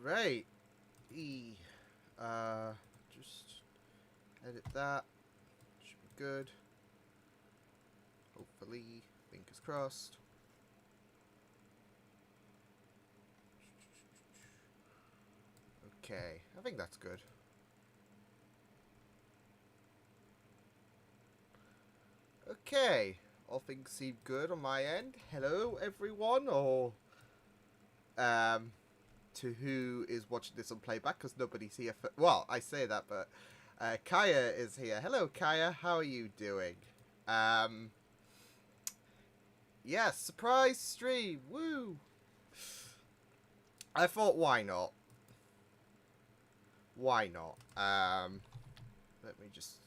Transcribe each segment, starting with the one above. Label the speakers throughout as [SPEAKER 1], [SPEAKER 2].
[SPEAKER 1] Right. Just edit that. Should be good. Hopefully, fingers crossed. Okay, I think that's good. Okay, all things seem good on my end. Hello, everyone, or to who is watching this on playback, because nobody's here for... Well, I say that, but Kaya is here. Hello, Kaya. How are you doing? Yeah, surprise stream. Woo! I thought, why not? Why not? Let me just...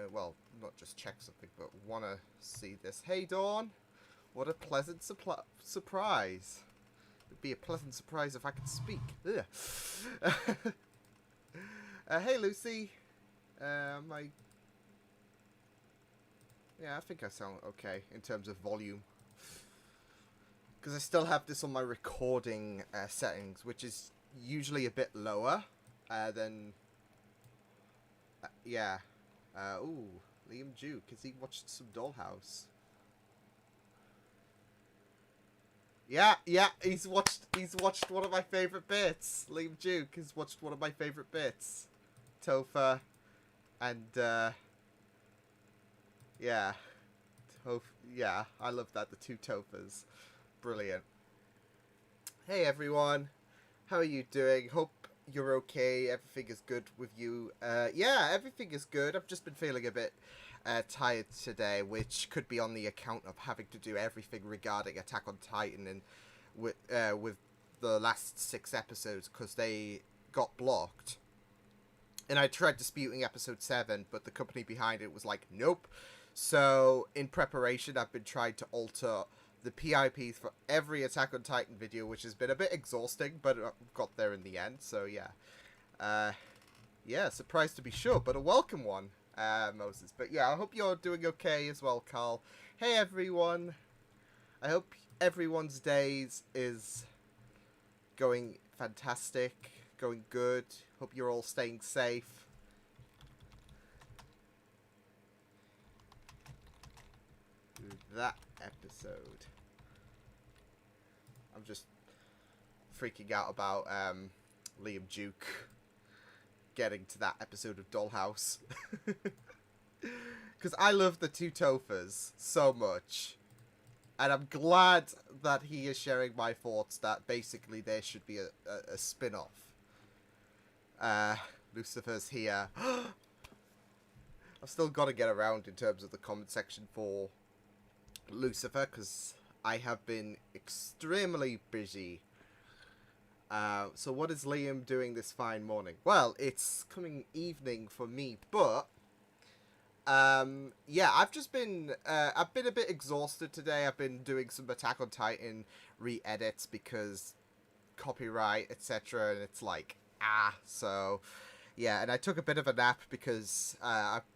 [SPEAKER 1] well, not just check something, but want to see this. Hey, Dawn. What a pleasant surprise. It'd be a pleasant surprise if I could speak. Hey, Lucy. Yeah, I think I sound okay in terms of volume. Because I still have this on my recording settings, which is usually a bit lower than... yeah. Ooh, Liam Duke. Has he watched some Dollhouse? Yeah, he's watched one of my favourite bits. Liam Duke has watched one of my favourite bits. Topher and yeah. Yeah, I love that, the two Tophers. Brilliant. Hey everyone. How are you doing? Hope you're okay. Everything is good with you. Yeah, everything is good. I've just been feeling a bit tired today, which could be on the account of having to do everything regarding Attack on Titan and with the last 6 episodes because they got blocked. And I tried disputing episode 7, but the company behind it was like, nope. So in preparation, I've been trying to alter the PIPs for every Attack on Titan video, which has been a bit exhausting, but I got there in the end. So yeah, yeah, surprised to be sure, but a welcome one. Moses. But yeah, I hope you're doing okay as well, Carl. Hey everyone. I hope everyone's days is going fantastic, going good. Hope you're all staying safe. That episode. I'm just freaking out about Liam Duke getting to that episode of Dollhouse. Because I love the two Tophers so much. And I'm glad that he is sharing my thoughts that basically there should be a spin-off. Lucifer's here. I've still got to get around in terms of the comment section for Lucifer, because I have been extremely busy. So what is Liam doing this fine morning? Well, it's coming evening for me, but yeah, I've just been I've been a bit exhausted today. I've been doing some Attack on Titan re-edits because copyright, etc. And it's like, so yeah, and I took a bit of a nap because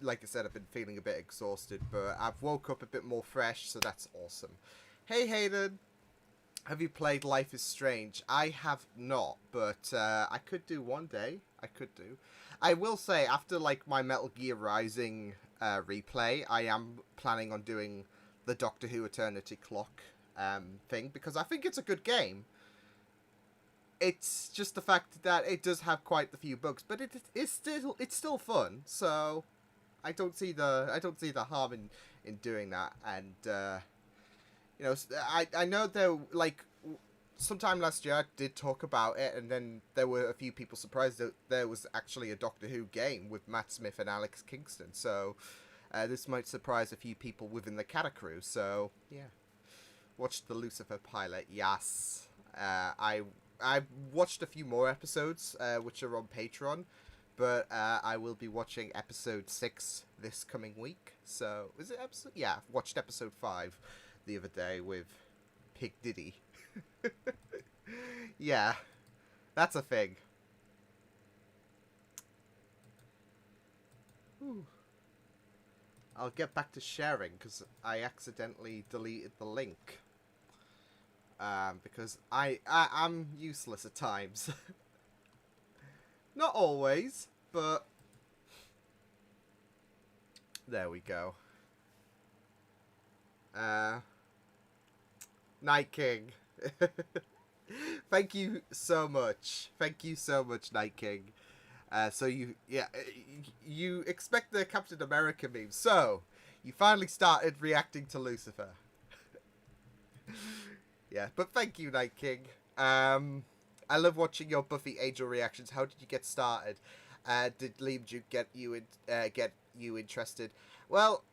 [SPEAKER 1] like I said, I've been feeling a bit exhausted, but I've woke up a bit more fresh, so that's awesome. Hey Hayden, have you played Life is Strange? I have not, but I could do one day. I could do. I will say, after like my Metal Gear Rising replay, I am planning on doing the Doctor Who Eternity Clock thing, because I think it's a good game. It's just the fact that it does have quite a few bugs, but it's still fun. So I don't see the harm in doing that. And you know, I know there, like, sometime last year I did talk about it, and then there were a few people surprised that there was actually a Doctor Who game with Matt Smith and Alex Kingston. So this might surprise a few people within the Cata crew. So yeah, watched the Lucifer pilot. Yes, I watched a few more episodes, which are on Patreon, but I will be watching episode 6 this coming week. So is it episode? Yeah, watched episode 5 the other day with Pig Diddy. Yeah, that's a thing. Whew. I'll get back to sharing because I accidentally deleted the link. because I'm useless at times. Not always, but there we go. Uh, Night King. Thank you so much. Thank you so much, Night King. So you expect the Captain America meme. So you finally started reacting to Lucifer. Yeah, but thank you, Night King. I love watching your Buffy Angel reactions. How did you get started? Did Liam Duke get you interested? Well,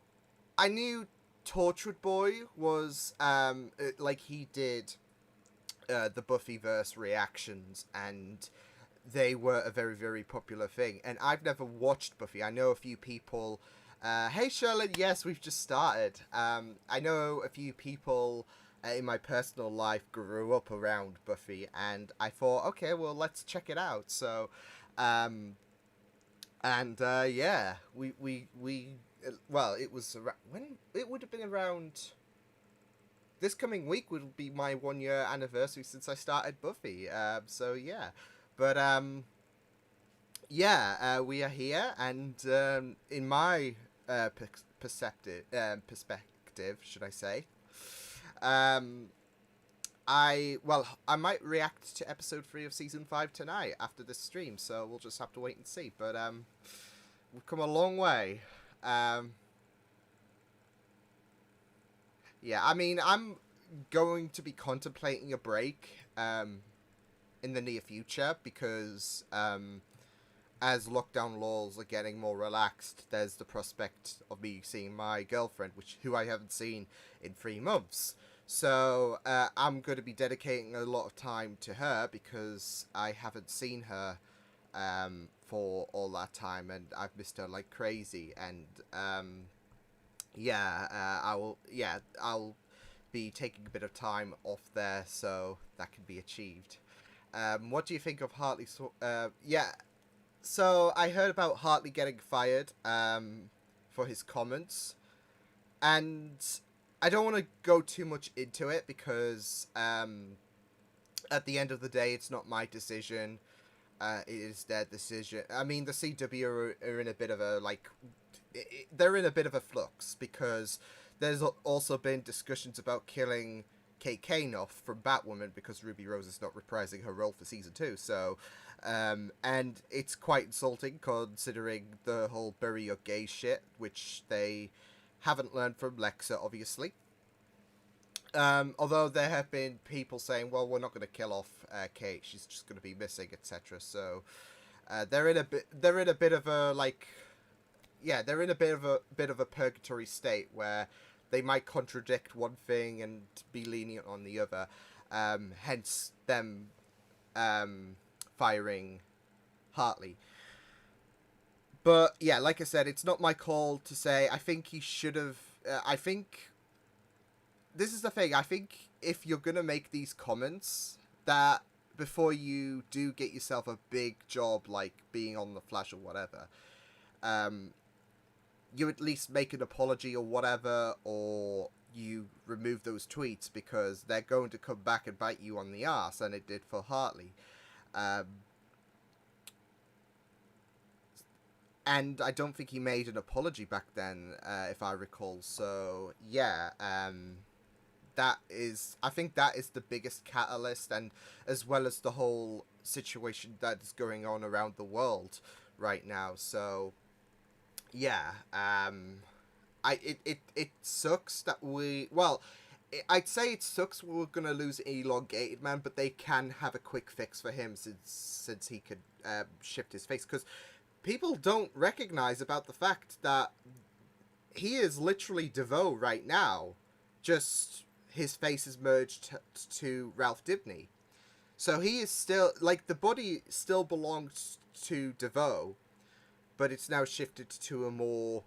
[SPEAKER 1] I knew Tortured Boy was like he did the Buffyverse reactions, and they were a very, very popular thing. And I've never watched Buffy. I know a few people. Hey, Sherlyn, yes, we've just started. I know a few people in my personal life grew up around Buffy, and I thought, okay, well, let's check it out. So, um, yeah, well, it was when it would have been around. This coming week would be my 1 year anniversary since I started Buffy. So yeah, but yeah, we are here, and in my perspective, should I say, um, I might react to episode 3 of season 5 tonight after this stream. So we'll just have to wait and see. But we've come a long way. Um, yeah, I mean, I'm going to be contemplating a break in the near future because as lockdown laws are getting more relaxed, there's the prospect of me seeing my girlfriend, who I haven't seen in 3 months. So I'm going to be dedicating a lot of time to her because I haven't seen her for all that time, and I've missed her like crazy. And yeah, I will. Yeah, I'll be taking a bit of time off there so that can be achieved. What do you think of Hartley? Yeah, so I heard about Hartley getting fired for his comments, and I don't want to go too much into it because at the end of the day, it's not my decision. It is their decision. I mean, the CW are in a bit of a they're in a bit of a flux because there's also been discussions about killing Kate Kanoff from Batwoman because Ruby Rose is not reprising her role for season 2. So, and it's quite insulting considering the whole bury your gay shit, which they haven't learned from Lexa, obviously. Although there have been people saying, "Well, we're not going to kill off Kate; she's just going to be missing, etc." So they're in a bit of a yeah, they're in a bit of a purgatory state where they might contradict one thing and be lenient on the other. Hence them firing Hartley. But yeah, like I said, it's not my call to say. I think he should have. I think this is the thing. I think if you're gonna make these comments, that before you do get yourself a big job like being on the Flash or whatever, um, you at least make an apology or whatever, or you remove those tweets because they're going to come back and bite you on the ass, and it did for Hartley. Um, and I don't think he made an apology back then, if I recall. So yeah, I think that is the biggest catalyst, and as well as the whole situation that is going on around the world right now. So yeah, it sucks that I'd say it sucks we're gonna lose Elongated Man, but they can have a quick fix for him since he could shift his face, because people don't recognize about the fact that he is literally DeVoe right now, just his face is merged to Ralph Dibny. So he is still, like, the body still belongs to DeVoe, but it's now shifted to a more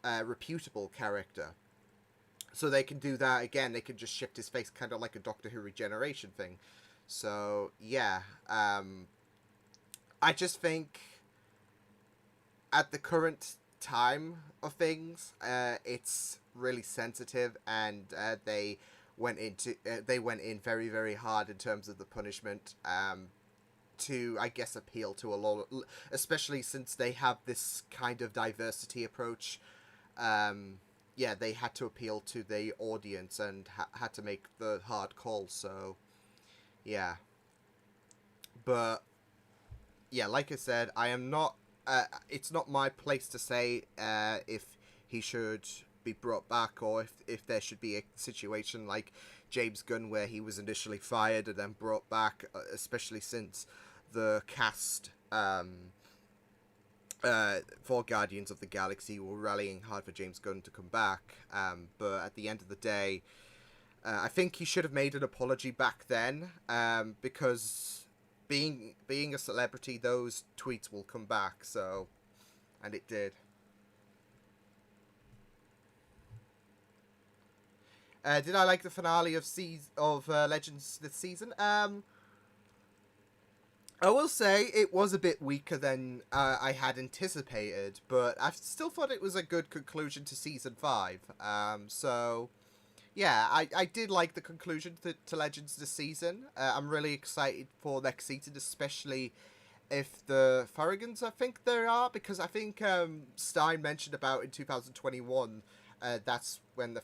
[SPEAKER 1] reputable character. So they can do that again. They can just shift his face, kind of like a Doctor Who regeneration thing. So yeah, I just think at the current time of things, it's really sensitive, and they they went in very, very hard in terms of the punishment, to, I guess, appeal to a lot of, especially since they have this kind of diversity approach. Yeah, they had to appeal to the audience and had to make the hard call. So yeah, but yeah, like I said, I am not. It's not my place to say if he should be brought back, or if there should be a situation like James Gunn where he was initially fired and then brought back, especially since the cast for Guardians of the Galaxy were rallying hard for James Gunn to come back. But at the end of the day, I think he should have made an apology back then, because being a celebrity, those tweets will come back. So, and it did. Did I like the finale of Legends this season? I will say it was a bit weaker than I had anticipated, but I still thought it was a good conclusion to season 5. So yeah, I did like the conclusion to Legends this season. I'm really excited for next season, especially if the Farragans, I think there are, because I think Stein mentioned about in 2021, that's when the...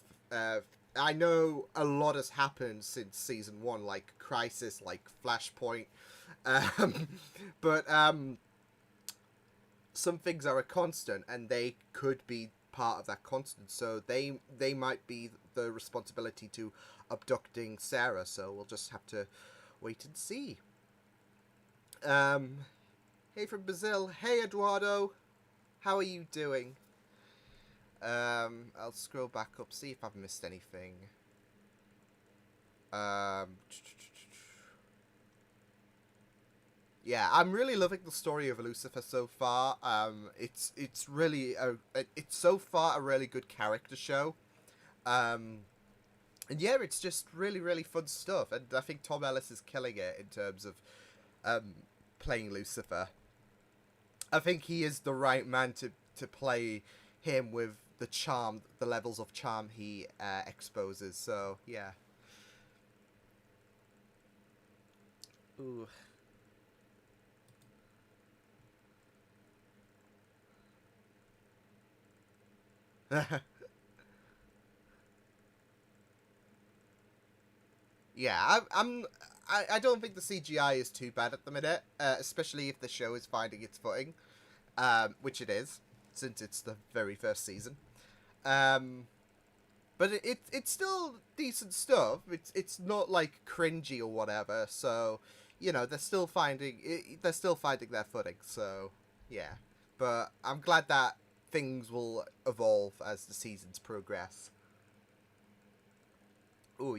[SPEAKER 1] I know a lot has happened since season 1, like Crisis, like Flashpoint, um, but some things are a constant, and they could be part of that constant. So they might be the responsibility to abducting Sarah. So we'll just have to wait and see. Hey from Brazil. Hey Eduardo, how are you doing? I'll scroll back up, see if I've missed anything. Yeah, I'm really loving the story of Lucifer so far. It's really it's so far a really good character show. Um, and yeah, it's just really really fun stuff. And I think Tom Ellis is killing it in terms of um, playing Lucifer. I think he is the right man to play him with the charm, the levels of charm he exposes. So yeah. Ooh. Yeah, I don't think the CGI is too bad at the minute, especially if the show is finding its footing, which it is, since it's the very first season. Um, but it's still decent stuff. It's not like cringy or whatever. So, they're still finding their footing. So yeah, but I'm glad that things will evolve as the seasons progress. Ooh,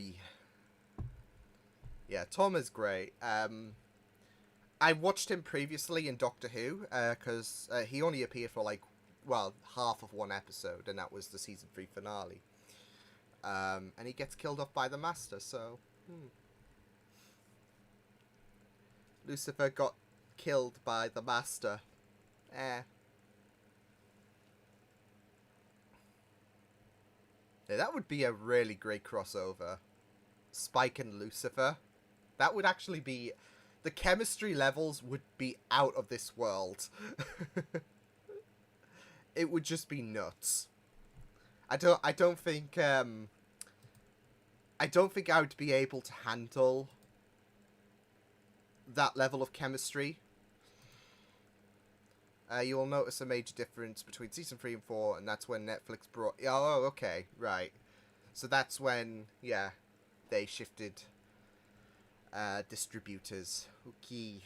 [SPEAKER 1] yeah, Tom is great. I watched him previously in Doctor Who, because he only appeared for half of one episode, and that was the season 3 finale. And he gets killed off by the Master, so Lucifer got killed by the Master. Eh. Yeah, that would be a really great crossover. Spike and Lucifer. That would actually be... The chemistry levels would be out of this world. It would just be nuts. I don't think I would be able to handle that level of chemistry. You will notice a major difference between season 3 and 4, and that's when Netflix brought... Oh, okay, right. So that's when, yeah, they shifted distributors. Okay.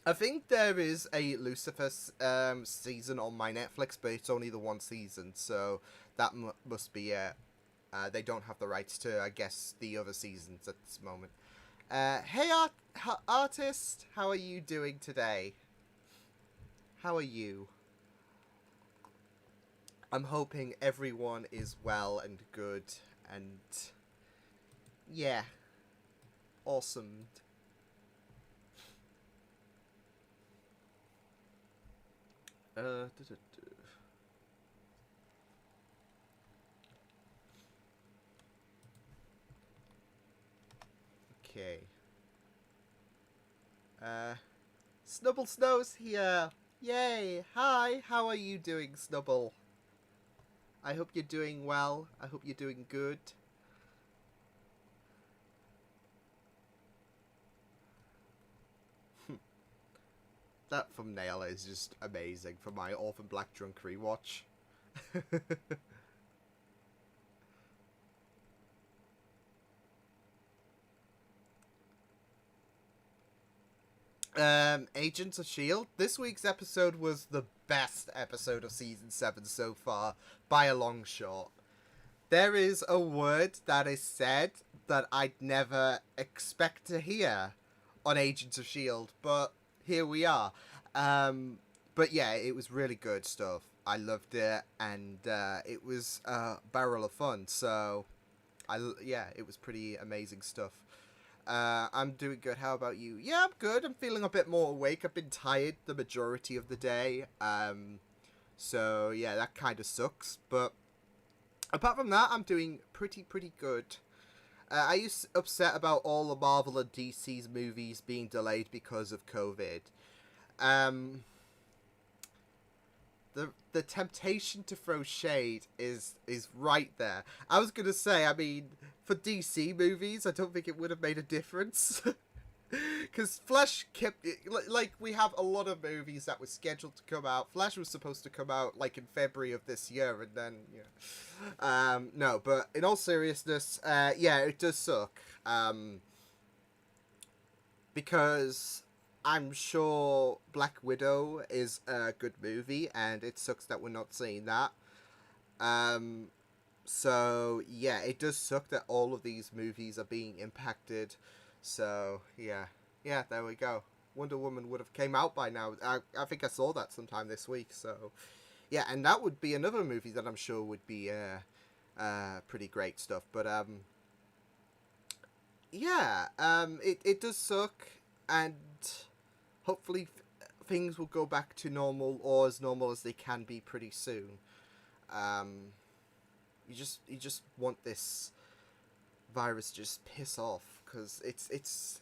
[SPEAKER 1] I think there is a Lucifer season on my Netflix, but it's only the one season, so that must be it. They don't have the rights to, I guess, the other seasons at this moment. Hey, artist, how are you doing today? How are you? I'm hoping everyone is well and good, and yeah, awesome. Okay. Uh, Snubble Snow's here. Yay! Hi, how are you doing, Snubble? I hope you're doing well. I hope you're doing good. That thumbnail is just amazing for my Orphan Black Drunk rewatch. Agents of S.H.I.E.L.D. This week's episode was the best episode of Season 7 so far, by a long shot. There is a word that is said that I'd never expect to hear on Agents of S.H.I.E.L.D., but here we are. But yeah, it was really good stuff. I loved it, and it was a barrel of fun, so yeah, it was pretty amazing stuff. I'm doing good. How about you? Yeah, I'm good. I'm feeling a bit more awake. I've been tired the majority of the day. So yeah, that kind of sucks. But apart from that, I'm doing pretty good. Are you upset about all the Marvel and DC's movies being delayed because of COVID? Um, the temptation to throw shade is right there. I was gonna say, I mean, for DC movies, I don't think it would have made a difference. Because Flash kept like, we have a lot of movies that were scheduled to come out. Flash was supposed to come out like in February of this year, and then no. But in all seriousness, yeah, it does suck. Because I'm sure Black Widow is a good movie, and it sucks that we're not seeing that. Um, so yeah, it does suck that all of these movies are being impacted. So yeah, there we go. Wonder Woman would have came out by now. I think I saw that sometime this week. So yeah, and that would be another movie that I'm sure would be pretty great stuff. But yeah, it does suck, and hopefully things will go back to normal, or as normal as they can be, pretty soon. Um, you just want this virus to just piss off, because it's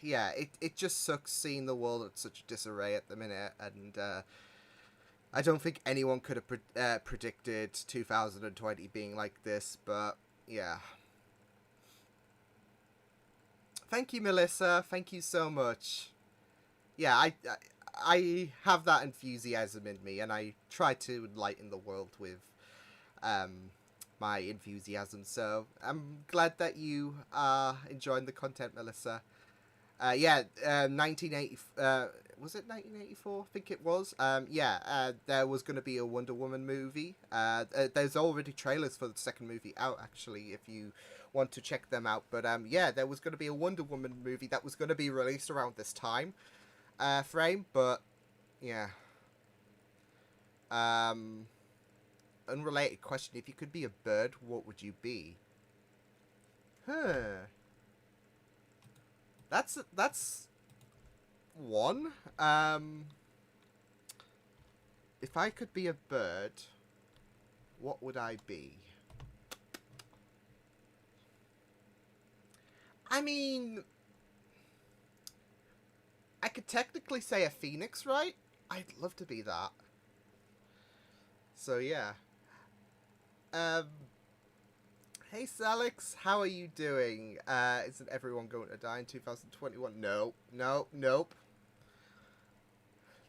[SPEAKER 1] yeah, it just sucks seeing the world at such disarray at the minute, and I don't think anyone could have predicted 2020 being like this, but yeah. Thank you, Melissa. Thank you so much. Yeah, I have that enthusiasm in me, and I try to enlighten the world with um, my enthusiasm. So I'm glad that you are enjoying the content, Melissa. Yeah, 1980. Was it 1984? I think it was. Yeah, there was going to be a Wonder Woman movie. There's already trailers for the second movie out, actually, if you want to check them out. But yeah, there was going to be a Wonder Woman movie that was going to be released around this time frame. But yeah. Um, Unrelated question: if you could be a bird, what would you be? Huh. That's one. If I could be a bird, what would I be? I mean, I could technically say a phoenix, right? I'd love to be that. So yeah. Um, hey Salix, how are you doing? Isn't everyone going to die in 2021? No, no, nope.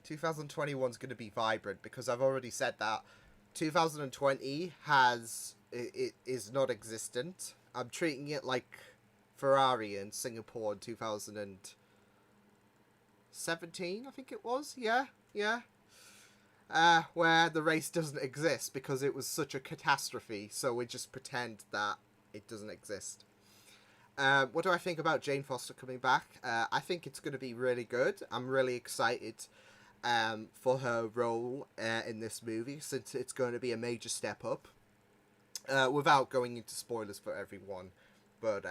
[SPEAKER 1] 2021's going to be vibrant, because I've already said that 2020 it is not existent. I'm treating it like Ferrari in Singapore in 2017, I think it was. Yeah, yeah. Where the race doesn't exist because it was such a catastrophe, so we just pretend that it doesn't exist. What do I think about Jane Foster coming back? I think it's going to be really good. I'm really excited for her role in this movie, since it's going to be a major step up. Without going into spoilers for everyone, but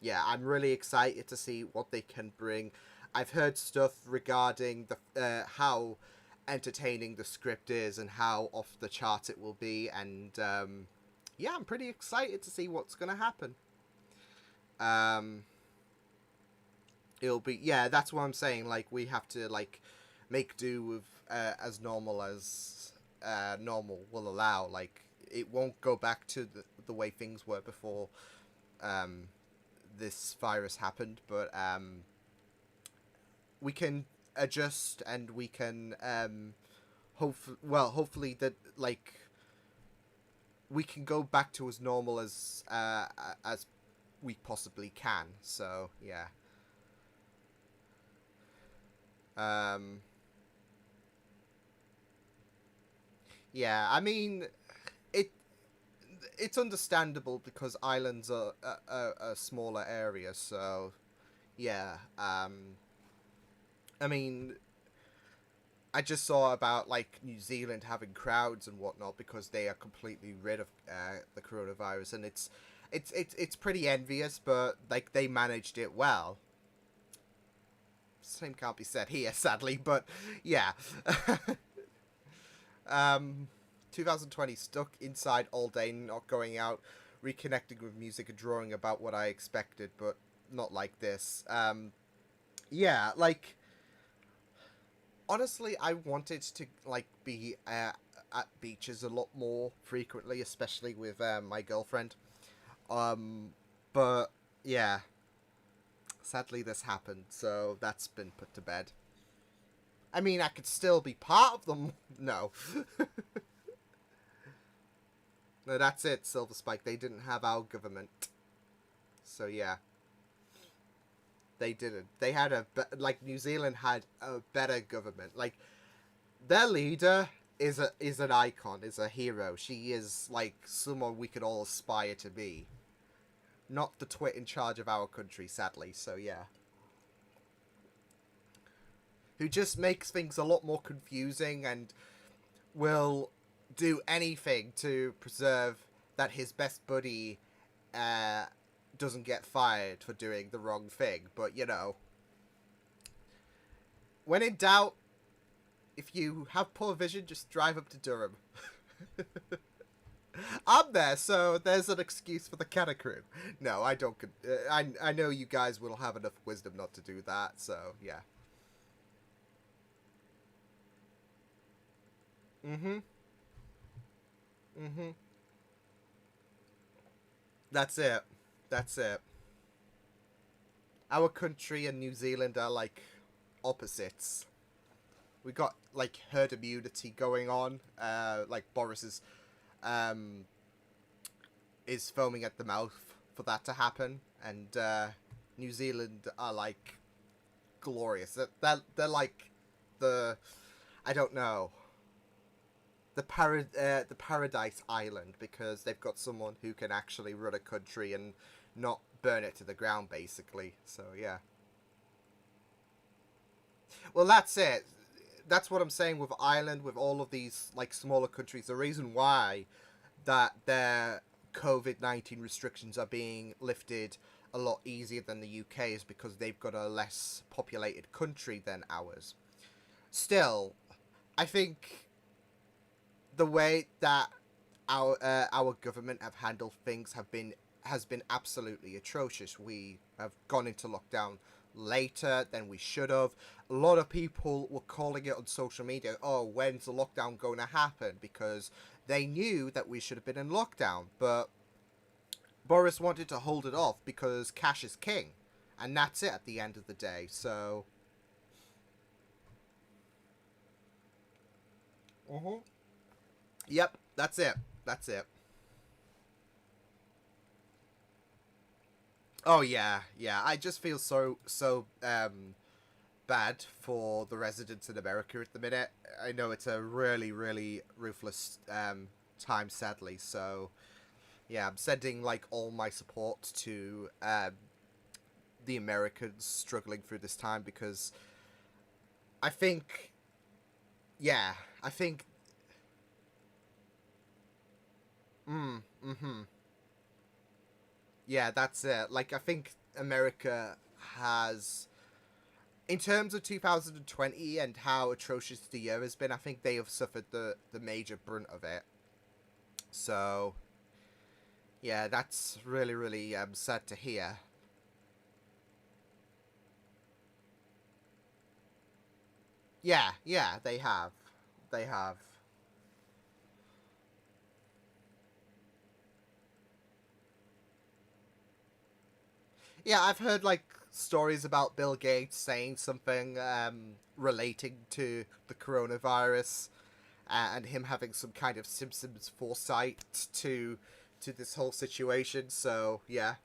[SPEAKER 1] yeah, I'm really excited to see what they can bring. I've heard stuff regarding the how entertaining the script is and how off the chart it will be, and yeah, I'm pretty excited to see what's going to happen. Um, it'll be, yeah. That's what I'm saying. Like we have to like make do with as normal as normal will allow. Like it won't go back to the way things were before um, this virus happened, but we can adjust and we can hopefully that like we can go back to as normal as we possibly can. So yeah. Um, yeah, I mean, it it's understandable because islands are a smaller area. So yeah. I mean, I just saw about like New Zealand having crowds and whatnot because they are completely rid of the coronavirus, and it's pretty envious, but like they managed it well. Same can't be said here, sadly, but yeah. um, 2020 stuck inside all day, not going out, reconnecting with music and drawing about what I expected, but not like this. Yeah, like honestly, I wanted to like be at beaches a lot more frequently, especially with my girlfriend. Um, but yeah, sadly this happened, so that's been put to bed. I mean, I could still be part of them. No, no, that's it. Silver Spike. They didn't have our government, so yeah, they didn't. They had like New Zealand had a better government. Like their leader is an icon, is a hero. She is like someone we could all aspire to be. Not the twit in charge of our country, sadly. So yeah, who just makes things a lot more confusing and will do anything to preserve that his best buddy uh, doesn't get fired for doing the wrong thing. But you know, when in doubt, if you have poor vision, just drive up to Durham. I'm there, so there's an excuse for the Catacroom. No, I don't. I know you guys will have enough wisdom not to do that. So yeah. Mm-hmm. Mm-hmm. That's it. That's it. Our country and New Zealand are like opposites. We got like herd immunity going on. Like um is foaming at the mouth for that to happen, and New Zealand are like glorious. They're like the I don't know the paradise island because they've got someone who can actually run a country and not burn it to the ground, basically. So yeah. Well, that's it. That's what I'm saying with Ireland, with all of these like smaller countries. The reason why that their COVID-19 restrictions are being lifted a lot easier than the UK is because they've got a less populated country than ours. Still, I think the way that our government have handled things has been absolutely atrocious. We have gone into lockdown later than we should have. A lot of people were calling it on social media, oh, when's the lockdown going to happen? Because they knew that we should have been in lockdown. But Boris wanted to hold it off because cash is king. And that's it at the end of the day. So. Mm-hmm. Yep, that's it. That's it. Oh yeah, yeah. I just feel so bad for the residents in America at the minute. I know it's a really ruthless time, sadly. So yeah, I'm sending like all my support to the Americans struggling through this time because I think yeah, I think mm-hmm. Yeah, that's it. Like I think America has in terms of 2020 and how atrocious the year has been, I think they have suffered the major brunt of it. So, yeah, that's really sad to hear. Yeah, yeah, they have. They have. Yeah, I've heard like stories about Bill Gates saying something relating to the coronavirus, and him having some kind of Simpsons foresight to this whole situation. So yeah,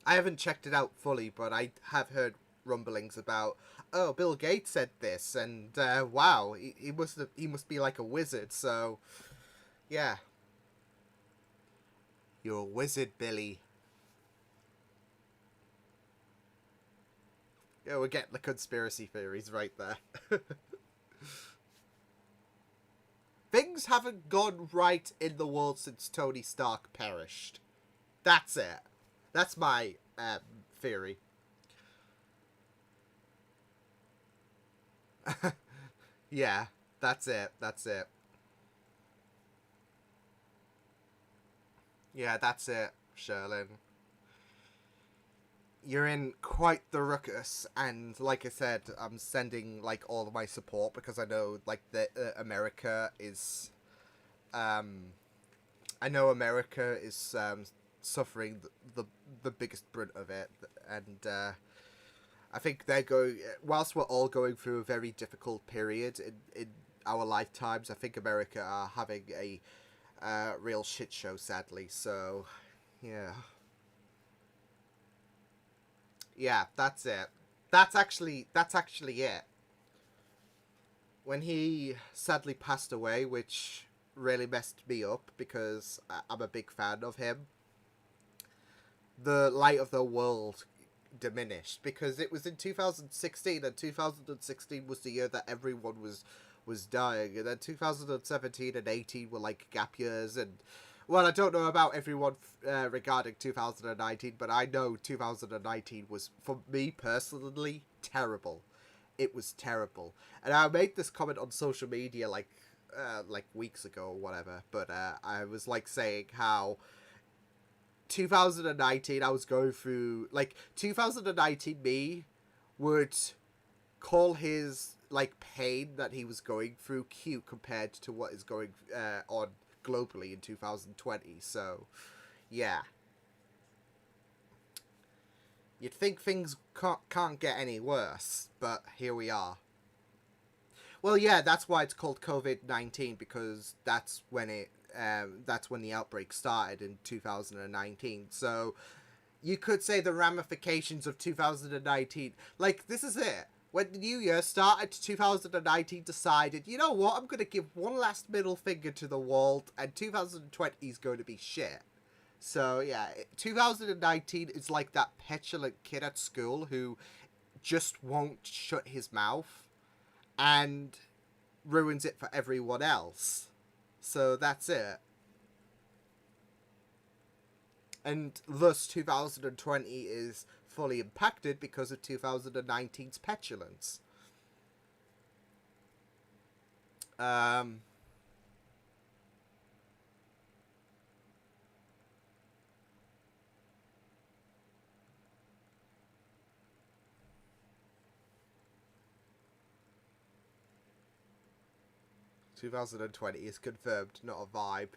[SPEAKER 1] I haven't checked it out fully, but I have heard rumblings about, oh, Bill Gates said this, and wow, he must be like a wizard. So yeah, you're a wizard, Billy. Yeah, we're getting the conspiracy theories right there. Things haven't gone right in the world since Tony Stark perished. That's it. That's my theory. Yeah, that's it. That's it. Yeah, that's it, Sherlin. You're in quite the ruckus, and like I said, I'm sending like all of my support because I know like the America is, um, I know America is suffering the biggest brunt of it, and I think they're going. Whilst we're all going through a very difficult period in our lifetimes, I think America are having a real shit show, sadly. So, yeah, yeah, that's it. That's actually it. When he sadly passed away, which really messed me up because I'm a big fan of him, the light of the world diminished because it was in 2016, and 2016 was the year that everyone was dying, and then 2017 and 18 were like gap years. And well, I don't know about everyone regarding 2019, but I know 2019 was, for me personally, terrible. It was terrible, and I made this comment on social media like weeks ago or whatever, but I was like saying how 2019 I was going through, like, 2019 me would call his like pain that he was going through cute compared to what is going on globally in 2020. So yeah, you'd think things can't get any worse, but here we are. Well, yeah, that's why it's called COVID-19, because that's when the outbreak started in 2019. So you could say the ramifications of 2019. Like, this is it. When the new year started, 2019 decided, you know what, I'm going to give one last middle finger to the world, and 2020 is going to be shit. So, yeah, 2019 is like that petulant kid at school who just won't shut his mouth and ruins it for everyone else. So, that's it. And thus 2020 is fully impacted because of 2019's petulance. Um, 2020 is confirmed, not a vibe.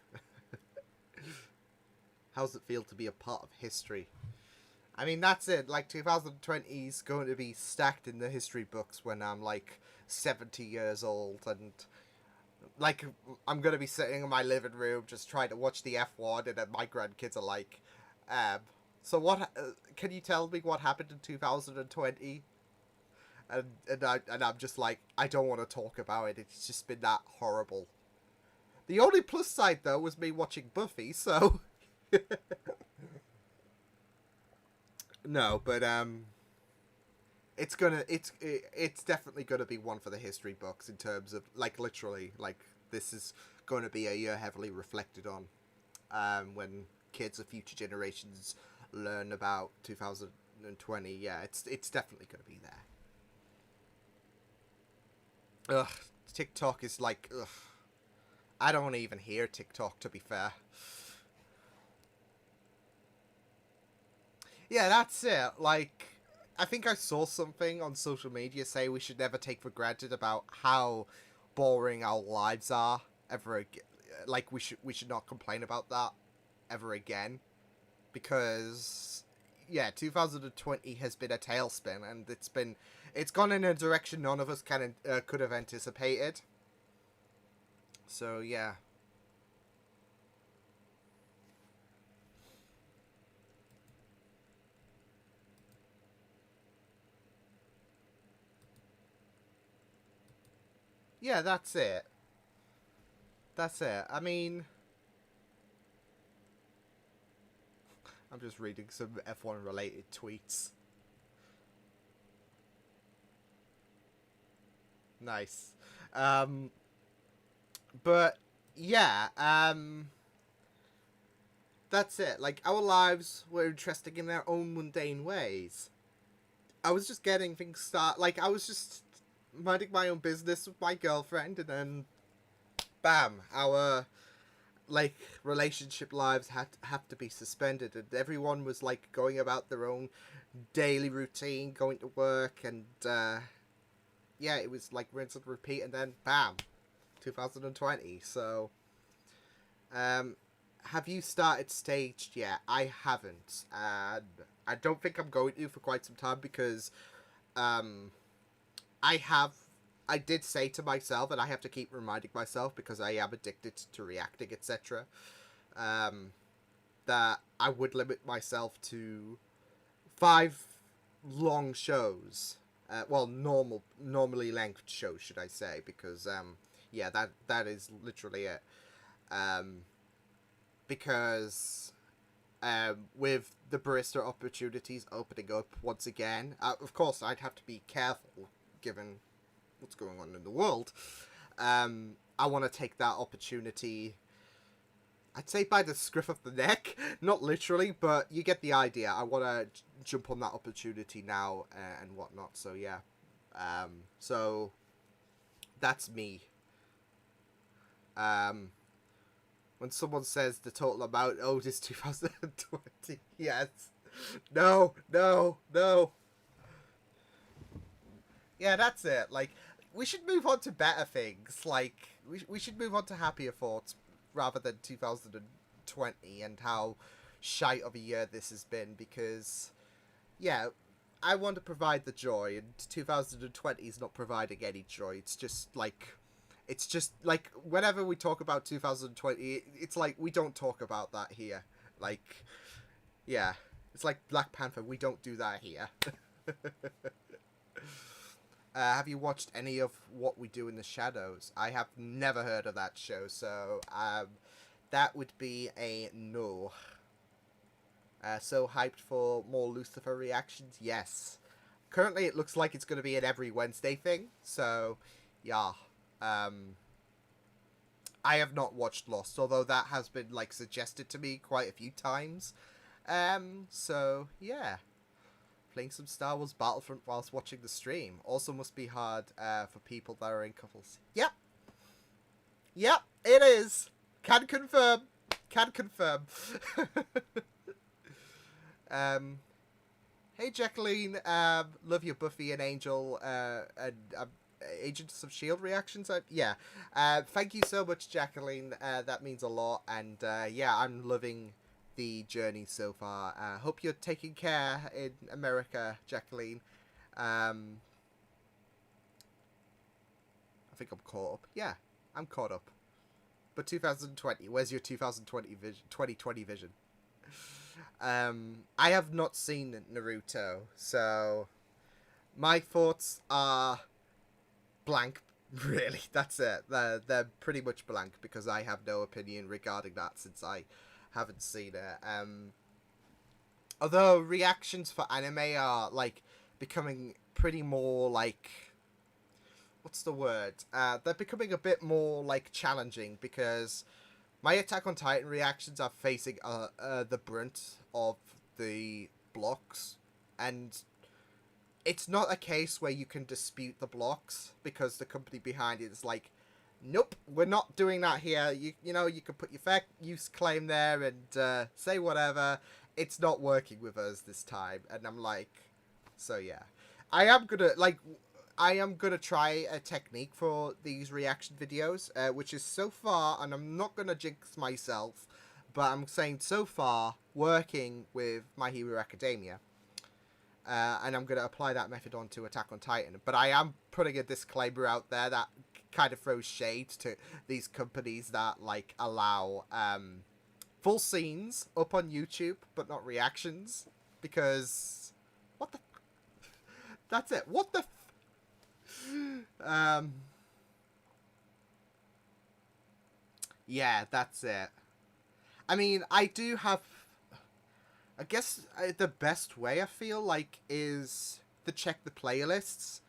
[SPEAKER 1] How does it feel to be a part of history? I mean, that's it. Like, 2020 is going to be stacked in the history books when I'm like 70 years old, and like I'm gonna be sitting in my living room just trying to watch the F1, and then my grandkids are like, um, so what? Can you tell me what happened in 2020? And I'm just like, I don't want to talk about it. It's just been that horrible. The only plus side though was me watching Buffy, so no, but it's definitely gonna be one for the history books in terms of, like, literally, like, this is going to be a year heavily reflected on, when kids of future generations learn about 2020. Yeah, it's definitely gonna be there. Ugh, TikTok is like, ugh. I don't want to even hear TikTok, to be fair. Yeah, that's it. Like, I think I saw something on social media say we should never take for granted about how boring our lives are ever again. Like we should not complain about that ever again, because yeah, 2020 has been a tailspin, and it's gone in a direction none of us could have anticipated. So yeah. Yeah, that's it. That's it. I mean, I'm just reading some F1 related tweets. Nice. Um, but yeah, that's it. Like, our lives were interesting in their own mundane ways. I was just getting things start. Like, I was just minding my own business with my girlfriend, and then bam, our like relationship lives had have to be suspended, and everyone was like going about their own daily routine, going to work, and yeah, it was like rinse and repeat, and then bam, 2020. So, um, have you started staged yet? I haven't, and I don't think I'm going to for quite some time because um, I have. I did say to myself, and I have to keep reminding myself because I am addicted to reacting, etc. Um, that I would limit myself to 5 long shows. Well, normally length shows, should I say? Because yeah, that is literally it. Um, because with the barista opportunities opening up once again, of course I'd have to be careful given what's going on in the world. I want to take that opportunity. I'd say by the scruff of the neck, not literally, but you get the idea. I want to jump on that opportunity now and whatnot. So yeah, so that's me. Um, when someone says the total amount owed is 2020, yes, no, no, no. Yeah, that's it. Like, we should move on to better things. Like, we should move on to happier thoughts rather than 2020 and how shite of a year this has been. Because, yeah, I want to provide the joy, and 2020 is not providing any joy. It's just like whenever we talk about 2020, it's like we don't talk about that here. Like, yeah, it's like Black Panther. We don't do that here. Have you watched any of What We Do in the Shadows? I have never heard of that show, so that would be a no. So hyped for more Lucifer reactions? Yes. Currently, it looks like it's going to be an every Wednesday thing, so yeah. Um, I have not watched Lost, although that has been like suggested to me quite a few times. So yeah. Playing some Star Wars Battlefront whilst watching the stream. Also must be hard for people that are in couples. Yep. Yep, it is. Can confirm. Can confirm. um, hey, Jacqueline. Love your Buffy and Angel and Agents of S.H.I.E.L.D. reactions. Yeah. Thank you so much, Jacqueline. That means a lot. And yeah, I'm loving the journey so far. Hope you're taking care in America, Jacqueline. I think I'm caught up. Yeah, I'm caught up. But 2020, where's your 2020 vision? 2020 vision. I have not seen Naruto, so my thoughts are blank. Really, that's it. They're pretty much blank because I have no opinion regarding that since I haven't seen it. Although reactions for anime are like becoming pretty more like, what's the word? They're becoming a bit more like challenging because my Attack on Titan reactions are facing the brunt of the blocks, and it's not a case where you can dispute the blocks because the company behind it is like, nope, we're not doing that here. You know, you can put your fair use claim there and say whatever. It's not working with us this time. And I'm like, So yeah, I am gonna like. I am gonna try a technique for these reaction videos, which is so far, and I'm not gonna jinx myself, but I'm saying so far working with My Hero Academia, and I'm gonna apply that method onto Attack on Titan. But I am putting a disclaimer out there that kind of throws shade to these companies that like allow full scenes up on YouTube but not reactions, because what the that's it. What the um yeah, that's it. I mean, I do have I guess the best way I feel like is to check the playlists.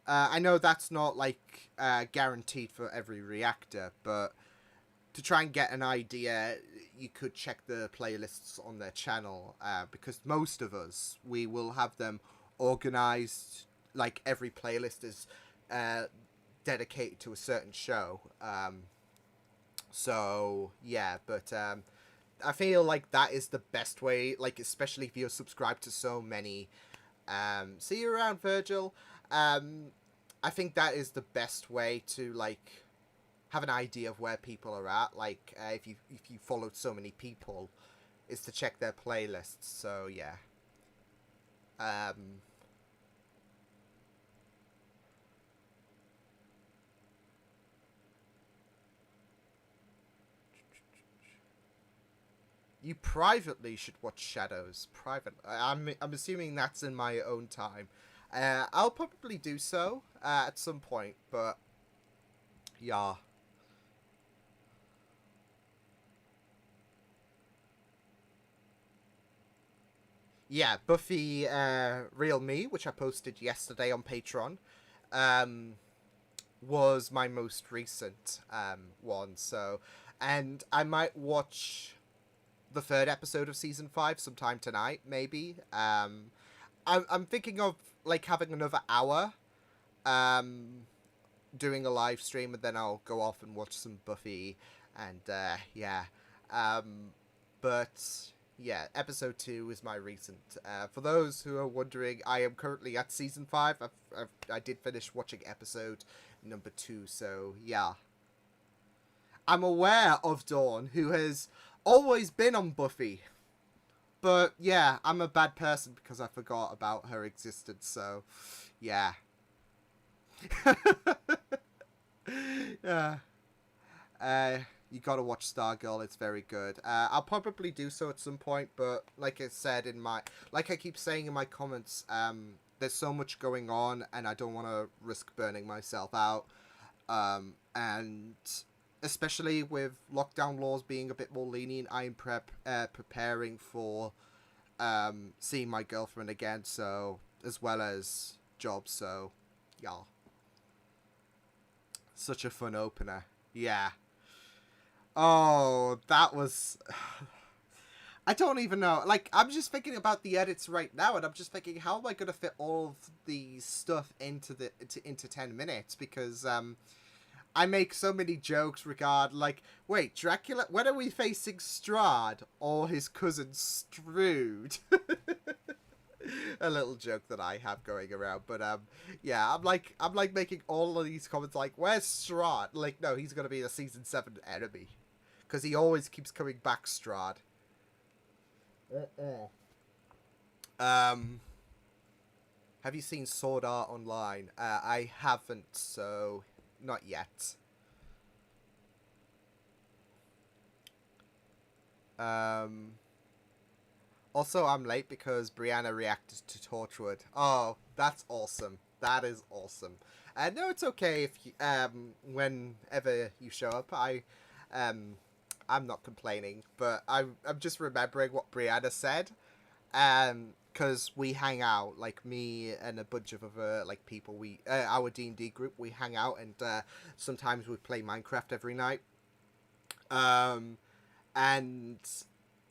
[SPEAKER 1] I know that's not like guaranteed for every reactor, but to try and get an idea, you could check the playlists on their channel, because most of us, we will have them organized, like every playlist is uh, dedicated to a certain show. So yeah, but I feel like that is the best way, like especially if you're subscribed to so many. See you around, Virgil. I think that is the best way to like have an idea of where people are at. Like if you followed so many people, is to check their playlists. So yeah. Um, you privately should watch Shadows. Private. I'm assuming that's in my own time. I'll probably do so at some point, but yeah. Yeah, Buffy Real Me, which I posted yesterday on Patreon, um, was my most recent one. So, and I might watch the third episode of season 5 sometime tonight, maybe. I'm thinking of like having another hour, um, doing a live stream, and then I'll go off and watch some Buffy, and yeah. Um, but yeah, episode 2 is my recent. For those who are wondering, I am currently at season 5. I did finish watching episode number 2, so yeah. I'm aware of Dawn, who has always been on Buffy. But yeah, I'm a bad person because I forgot about her existence, so yeah. Yeah. You gotta watch Stargirl. It's very good. I'll probably do so at some point, but like I said in my, like I keep saying in my comments, there's so much going on, and I don't want to risk burning myself out. And especially with lockdown laws being a bit more lenient, I'm preparing for seeing my girlfriend again. So as well as jobs. So yeah, such a fun opener. Yeah. Oh, that was. I don't even know. Like, I'm just thinking about the edits right now, and I'm just thinking, how am I gonna fit all of the stuff into 10 minutes? Because I make so many jokes regarding, like, wait, Dracula. When are we facing Strahd or his cousin Strood? A little joke that I have going around, but yeah, I'm like making all of these comments like, where's Strahd? Like, no, he's gonna be a season 7 enemy. Because he always keeps coming back, Strahd. Um, have you seen Sword Art Online? I haven't, so not yet. Um, Also, I'm late because Brianna reacted to Torchwood. Oh, that's awesome. That is awesome. No, it's okay if you, whenever you show up, um, I'm not complaining, but I'm just remembering what Brianna said, because we hang out, like me and a bunch of other like people. We our D&D group, we hang out, and sometimes we play Minecraft every night. Um, and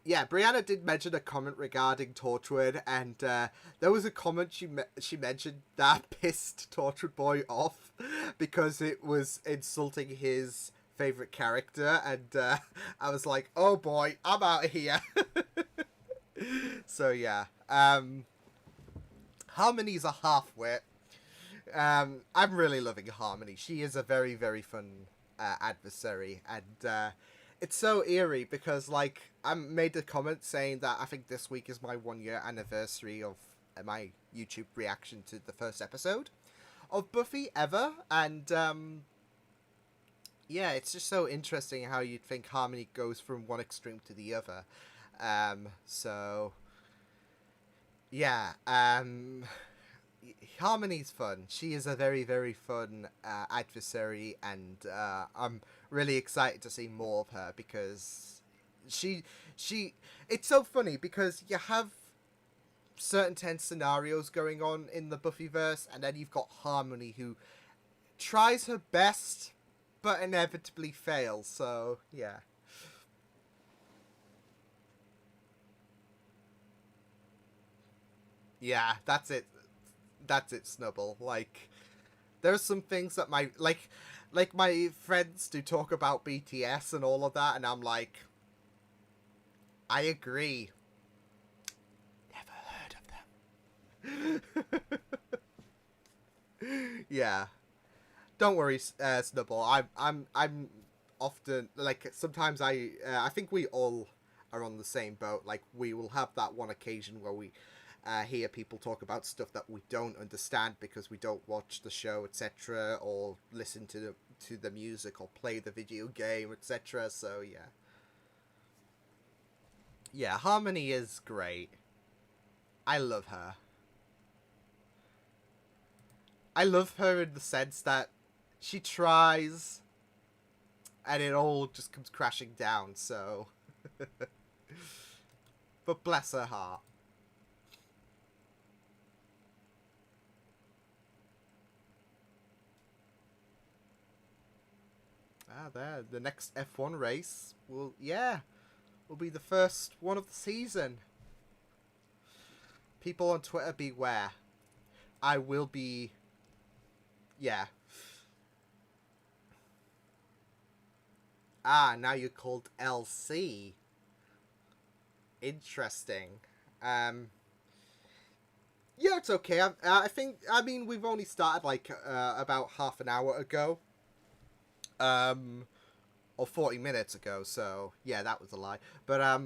[SPEAKER 1] yeah, Brianna did mention a comment regarding Torchwood, and there was a comment she mentioned that pissed Torchwood Boy off because it was insulting his favorite character, and I was like, oh boy, I'm out of here. So yeah, Harmony's a half-wit. I'm really loving Harmony. She is a very, very fun adversary, and it's so eerie because, like, I made a comment saying that I think this week is my 1 year anniversary of my YouTube reaction to the first episode of Buffy ever, and yeah, it's just so interesting how you'd think Harmony goes from one extreme to the other. So yeah, Harmony's fun. She is a very, very fun adversary, and I'm really excited to see more of her because she she. It's so funny because you have certain tense scenarios going on in the Buffyverse, and then you've got Harmony who tries her best, but inevitably fails. So yeah, yeah, that's it, Snubble. Like, there's some things that like my friends do talk about BTS and all of that, and I'm like, I agree. Never heard of them. Yeah, don't worry, Snubble. I'm often like sometimes I think we all are on the same boat. Like we will have that one occasion where we hear people talk about stuff that we don't understand because we don't watch the show, etc., or listen to the music or play the video game, etc. So yeah, yeah, Harmony is great. I love her. I love her in the sense that she tries and it all just comes crashing down. So, but bless her heart. Ah, there. The next F1 race will be the first one of the season. People on Twitter, beware. I will be. Yeah. Ah, now you're called LC. Interesting. Um. Yeah, it's okay. I think. I mean, we've only started like about half an hour ago. Um. Or 40 minutes ago. So yeah, that was a lie. But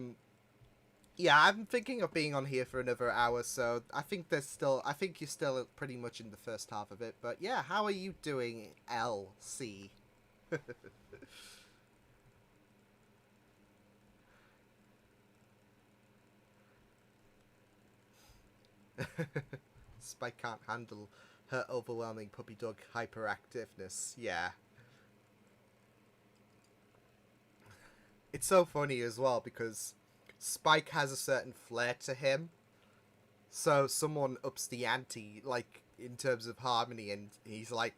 [SPEAKER 1] yeah, I'm thinking of being on here for another hour, so I think I think you're still pretty much in the first half of it. But yeah, how are you doing, LC? Spike can't handle her overwhelming puppy dog hyperactiveness. Yeah. It's so funny as well because Spike has a certain flair to him. So someone ups the ante, like, in terms of harmony, and he's like,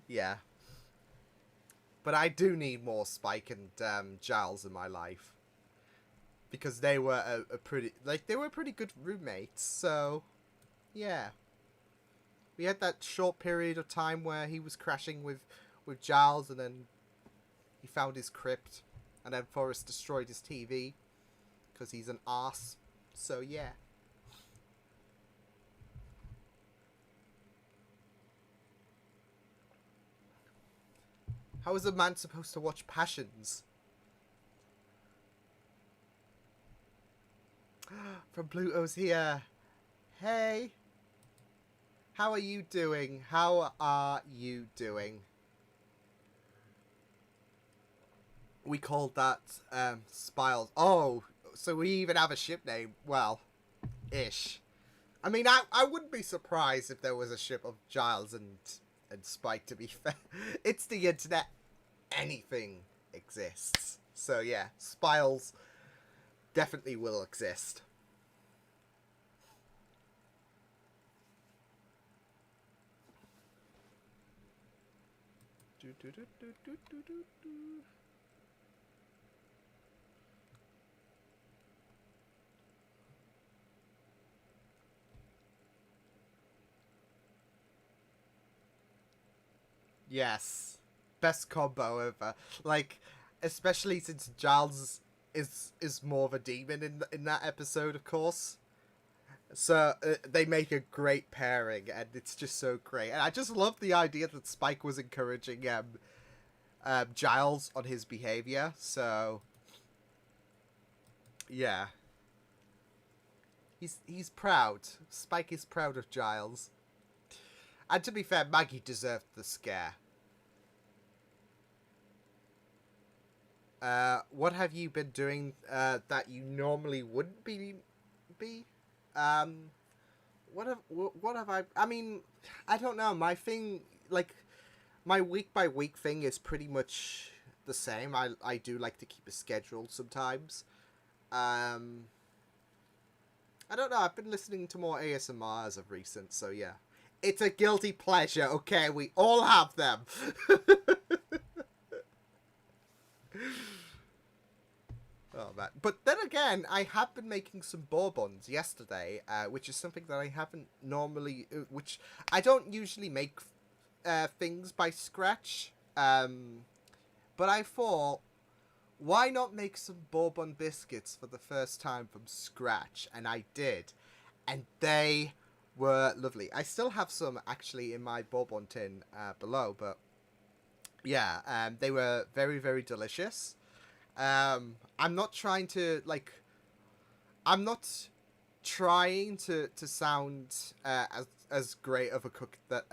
[SPEAKER 1] yeah. But I do need more Spike and Giles in my life because they were a pretty they were pretty good roommates. So yeah, we had that short period of time where he was crashing with Giles, and then he found his crypt, and then Forrest destroyed his TV because he's an ass. So yeah. How is a man supposed to watch Passions? From Pluto's here. Hey. How are you doing? How are you doing? We called that Spiles. Oh, so we even have a ship name. Well, ish. I mean, I wouldn't be surprised if there was a ship of Giles and Spike, to be fair. It's the internet. Anything exists. So yeah, Spiles definitely will exist. Do, do, do, do, do, do, do, do. Yes. Best combo ever. Like, especially since Giles is more of a demon in that episode, of course. So they make a great pairing, and it's just so great. And I just love the idea that Spike was encouraging Giles on his behavior. So yeah, he's proud. Spike is proud of Giles. And to be fair, Maggie deserved the scare. What have you been doing that you normally wouldn't be? Um, what have I? I mean, I don't know. My thing, like my week by week thing, is pretty much the same. I do like to keep a schedule sometimes. Um, I don't know. I've been listening to more ASMR as of recent, so yeah. It's a guilty pleasure. Okay, we all have them. Oh man! But then again, I have been making some bourbons yesterday, which is something that I haven't normally. Which I don't usually make things by scratch. But I thought, why not make some bourbon biscuits for the first time from scratch? And I did, and they were lovely. I still have some actually in my bourbon tin below, but yeah, they were very very delicious. I'm not trying to like. I'm not trying to sound as great of a cook that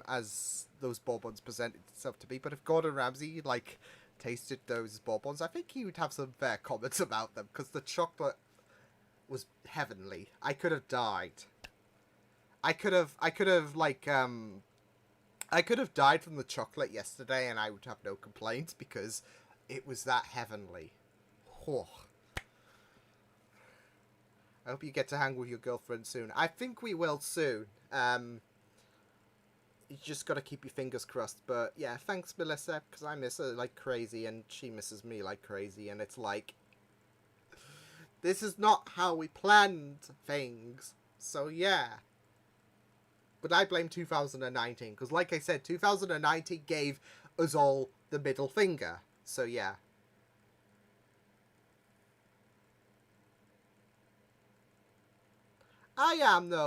[SPEAKER 1] as those bourbons presented itself to be. But if Gordon Ramsay like tasted those bourbons, I think he would have some fair comments about them because the chocolate was heavenly. I could have died. I could have died from the chocolate yesterday, and I would have no complaints because it was that heavenly. Oh. I hope you get to hang with your girlfriend soon. I think we will soon. You just gotta keep your fingers crossed. But yeah, thanks, Melissa, because I miss her like crazy, and she misses me like crazy, and it's like, this is not how we planned things. So yeah. But I blame 2019, because like I said, 2019 gave us all the middle finger. So yeah.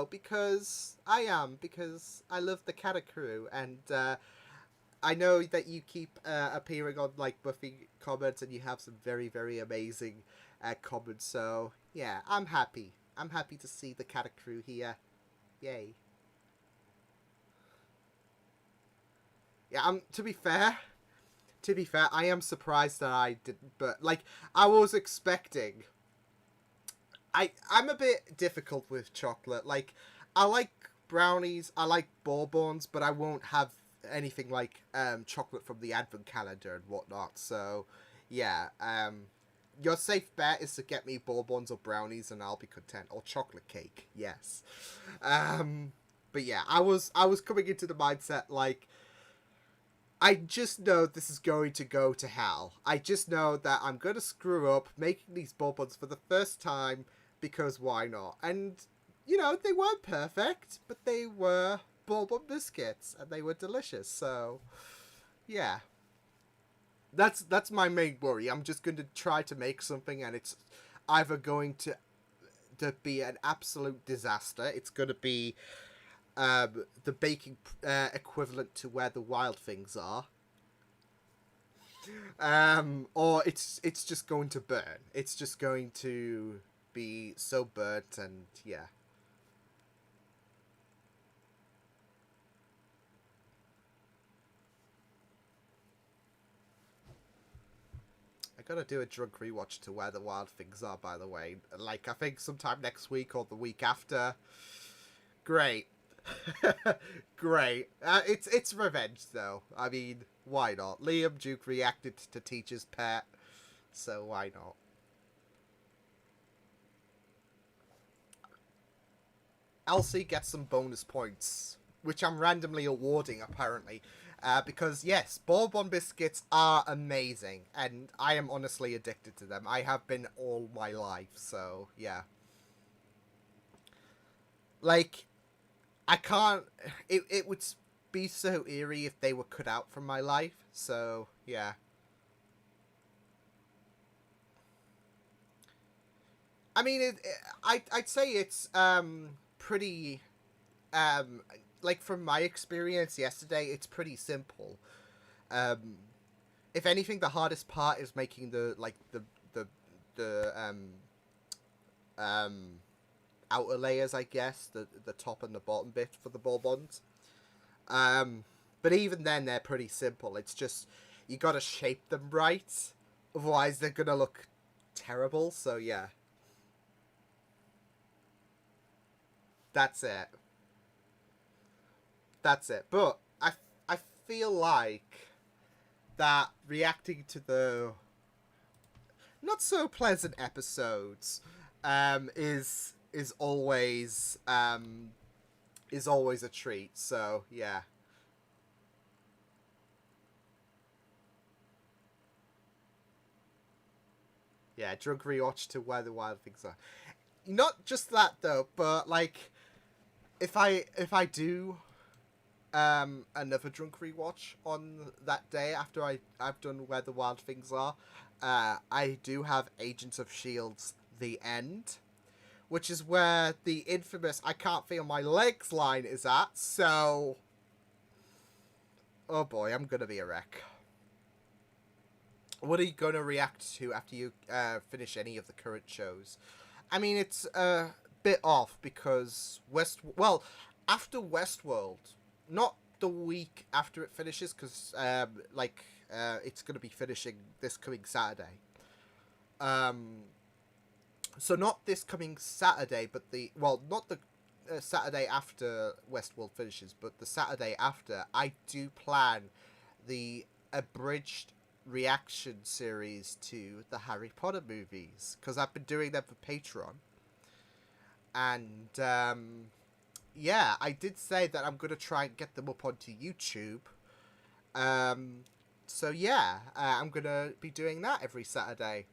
[SPEAKER 1] Because I love the Cata crew, and I know that you keep appearing on like Buffy comments, and you have some very very amazing comments. So yeah, I'm happy. I'm happy to see the Cata crew here. Yay! Yeah, to be fair, I am surprised that I didn't. But like, I was expecting. I'm a bit difficult with chocolate. Like, I like brownies, I like bourbons, but I won't have anything like chocolate from the advent calendar and whatnot. So, yeah, your safe bet is to get me bourbons or brownies, and I'll be content. Or chocolate cake, yes. Um, but yeah, I was coming into the mindset like, I just know this is going to go to hell. I just know that I'm going to screw up making these bourbons for the first time because why not? And, you know, they weren't perfect, but they were bourbon biscuits and they were delicious. So, yeah. That's my main worry. I'm just going to try to make something and it's either going to be an absolute disaster. It's going to be the baking equivalent to where the wild things are, or it's just going to burn. It's just going to be so burnt, and yeah. I gotta do a drunk rewatch to where the wild things are. By the way, like I think sometime next week or the week after. Great. Great. It's revenge though. I mean, why not? Liam Duke reacted to Teacher's Pet, so why not? Elsie gets some bonus points, which I'm randomly awarding apparently, because yes, bourbon biscuits are amazing, and I am honestly addicted to them. I have been all my life, so yeah. Like I can't. It would be so eerie if they were cut out from my life. So yeah. I mean, I'd say it's pretty um like from my experience yesterday, it's pretty simple. Um, if anything, the hardest part is making the um outer layers, I guess, the top and the bottom bit for the ball bonds. Um, but even then, they're pretty simple. It's just you gotta shape them right, otherwise they're gonna look terrible. So yeah, that's it. That's it. But I feel like that reacting to the not so pleasant episodes is always a treat. So yeah. Yeah, drug rewatch to Where the Wild Things Are. Not just that though, but like if I do another drunk rewatch on that day after I've done Where the Wild Things Are, I do have Agents of Shields The End, which is where the infamous I can't feel my legs line is at, so oh boy, I'm gonna be a wreck. What are you gonna react to after you finish any of the current shows? I mean, it's a bit off because after Westworld, not the week after it finishes, because it's gonna be finishing this coming Saturday. Um, so not this coming Saturday, but not the Saturday after Westworld finishes, but the Saturday after. I do plan the abridged reaction series to the Harry Potter movies because I've been doing them for Patreon, and yeah, I did say that I'm gonna try and get them up onto YouTube. Um, so yeah, I'm gonna be doing that every Saturday.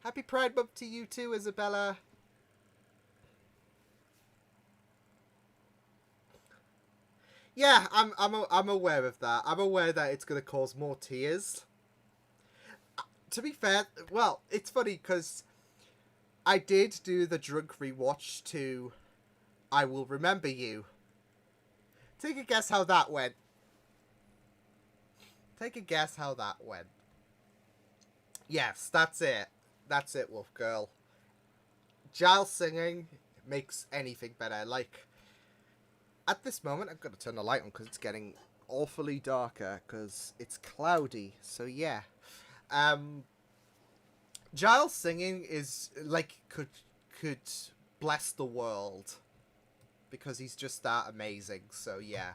[SPEAKER 1] Happy Pride Month to you too, Isabella. Yeah, I'm aware of that. I'm aware that it's gonna cause more tears. To be fair, well, it's funny because I did do the drunk rewatch to I Will Remember You. Take a guess how that went. Take a guess how that went. Yes, that's it. That's it, Wolf Girl. Giles singing makes anything better. Like, at this moment, I'm going to turn the light on because it's getting awfully darker because it's cloudy. So, yeah. Um, Giles singing is, like, could bless the world because he's just that amazing. So, yeah.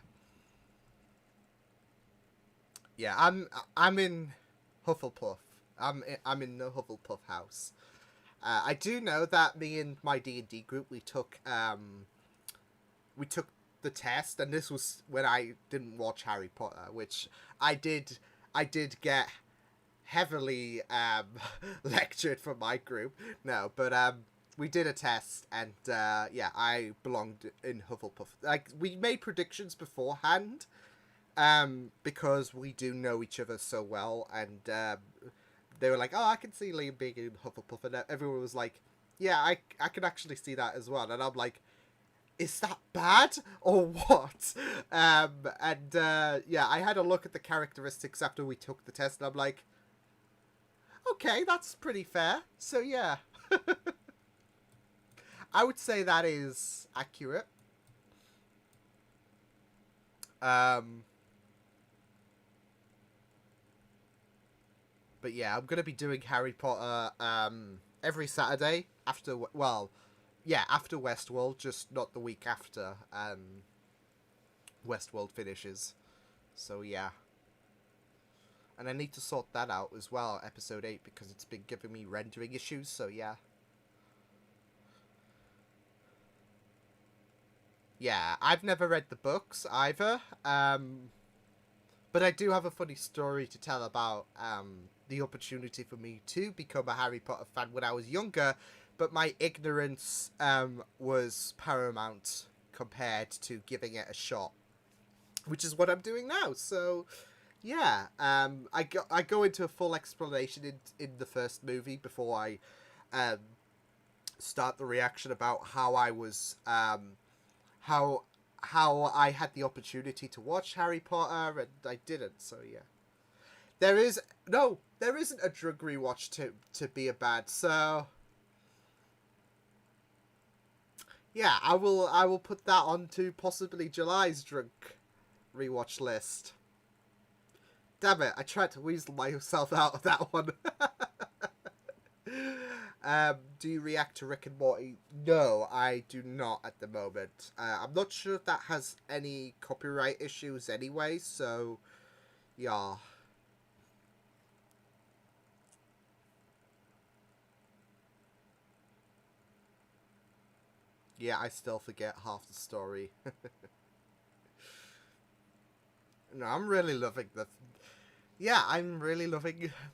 [SPEAKER 1] Yeah, I'm in Hufflepuff. I'm in the Hufflepuff house. I do know that me and my D&D group we took the test, and this was when I didn't watch Harry Potter, which I did. I did get heavily lectured from my group. No, but we did a test, and yeah, I belonged in Hufflepuff. Like we made predictions beforehand, because we do know each other so well, and they were like, "Oh, I can see Liam being in Hufflepuff," and everyone was like, "Yeah, I can actually see that as well." And I'm like, "Is that bad or what?" And yeah, I had a look at the characteristics after we took the test, and I'm like, "Okay, that's pretty fair." So yeah, I would say that is accurate. Um, but yeah, I'm gonna be doing Harry Potter every Saturday after yeah, after Westworld, just not the week after Westworld finishes. So yeah, and I need to sort that out as well, episode 8, because it's been giving me rendering issues. So yeah, yeah, I've never read the books either. But I do have a funny story to tell about the opportunity for me to become a Harry Potter fan when I was younger, but my ignorance was paramount compared to giving it a shot, which is what I'm doing now. So, yeah, I go into a full explanation in the first movie before I um, start the reaction about how I was how I had the opportunity to watch Harry Potter and I didn't. So yeah, there isn't a drug rewatch to be a bad. So yeah, I will put that onto possibly July's drug rewatch list. Damn it! I tried to weasel myself out of that one. Do you react to Rick and Morty? No, I do not at the moment. I'm not sure if that has any copyright issues anyway, so yeah. Yeah, I still forget half the story. No, I'm really loving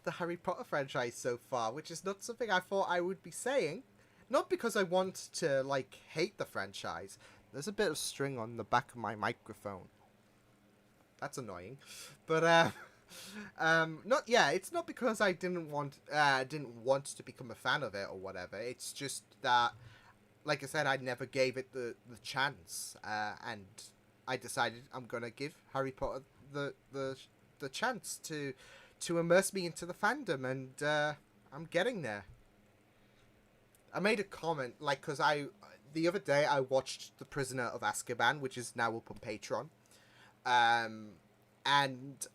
[SPEAKER 1] the Harry Potter franchise so far, which is not something I thought I would be saying. Not because I want to, like, hate the franchise. There's a bit of string on the back of my microphone. That's annoying. But, not, yeah, it's not because I didn't want to become a fan of it or whatever. It's just that, like I said, I never gave it the chance. And I decided I'm gonna give Harry Potter the chance to immerse me into the fandom, and I'm getting there. I made a comment, like, because the other day I watched The Prisoner of Azkaban, which is now up on Patreon, um, and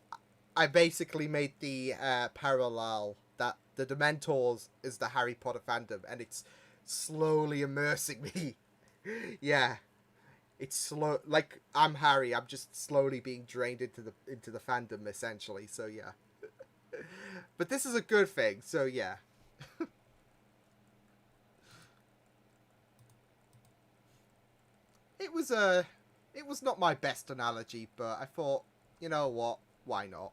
[SPEAKER 1] I basically made the parallel that the Dementors is the Harry Potter fandom, and it's slowly immersing me. Yeah, it's slow. Like, I'm Harry. I'm just slowly being drained into the fandom essentially. So yeah, but this is a good thing. So yeah, it was a it was not my best analogy, but I thought, you know what, why not?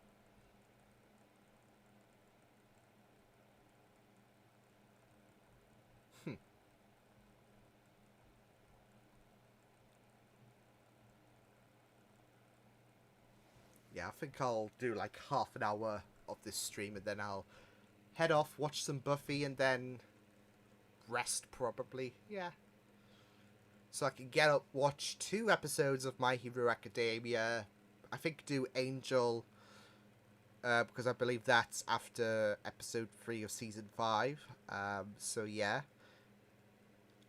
[SPEAKER 1] Yeah, I think I'll do like half an hour of this stream and then I'll head off, watch some Buffy, and then rest probably. Yeah. So I can get up, watch 2 episodes of My Hero Academia. I think do Angel, because I believe that's after episode 3 of season 5. So yeah.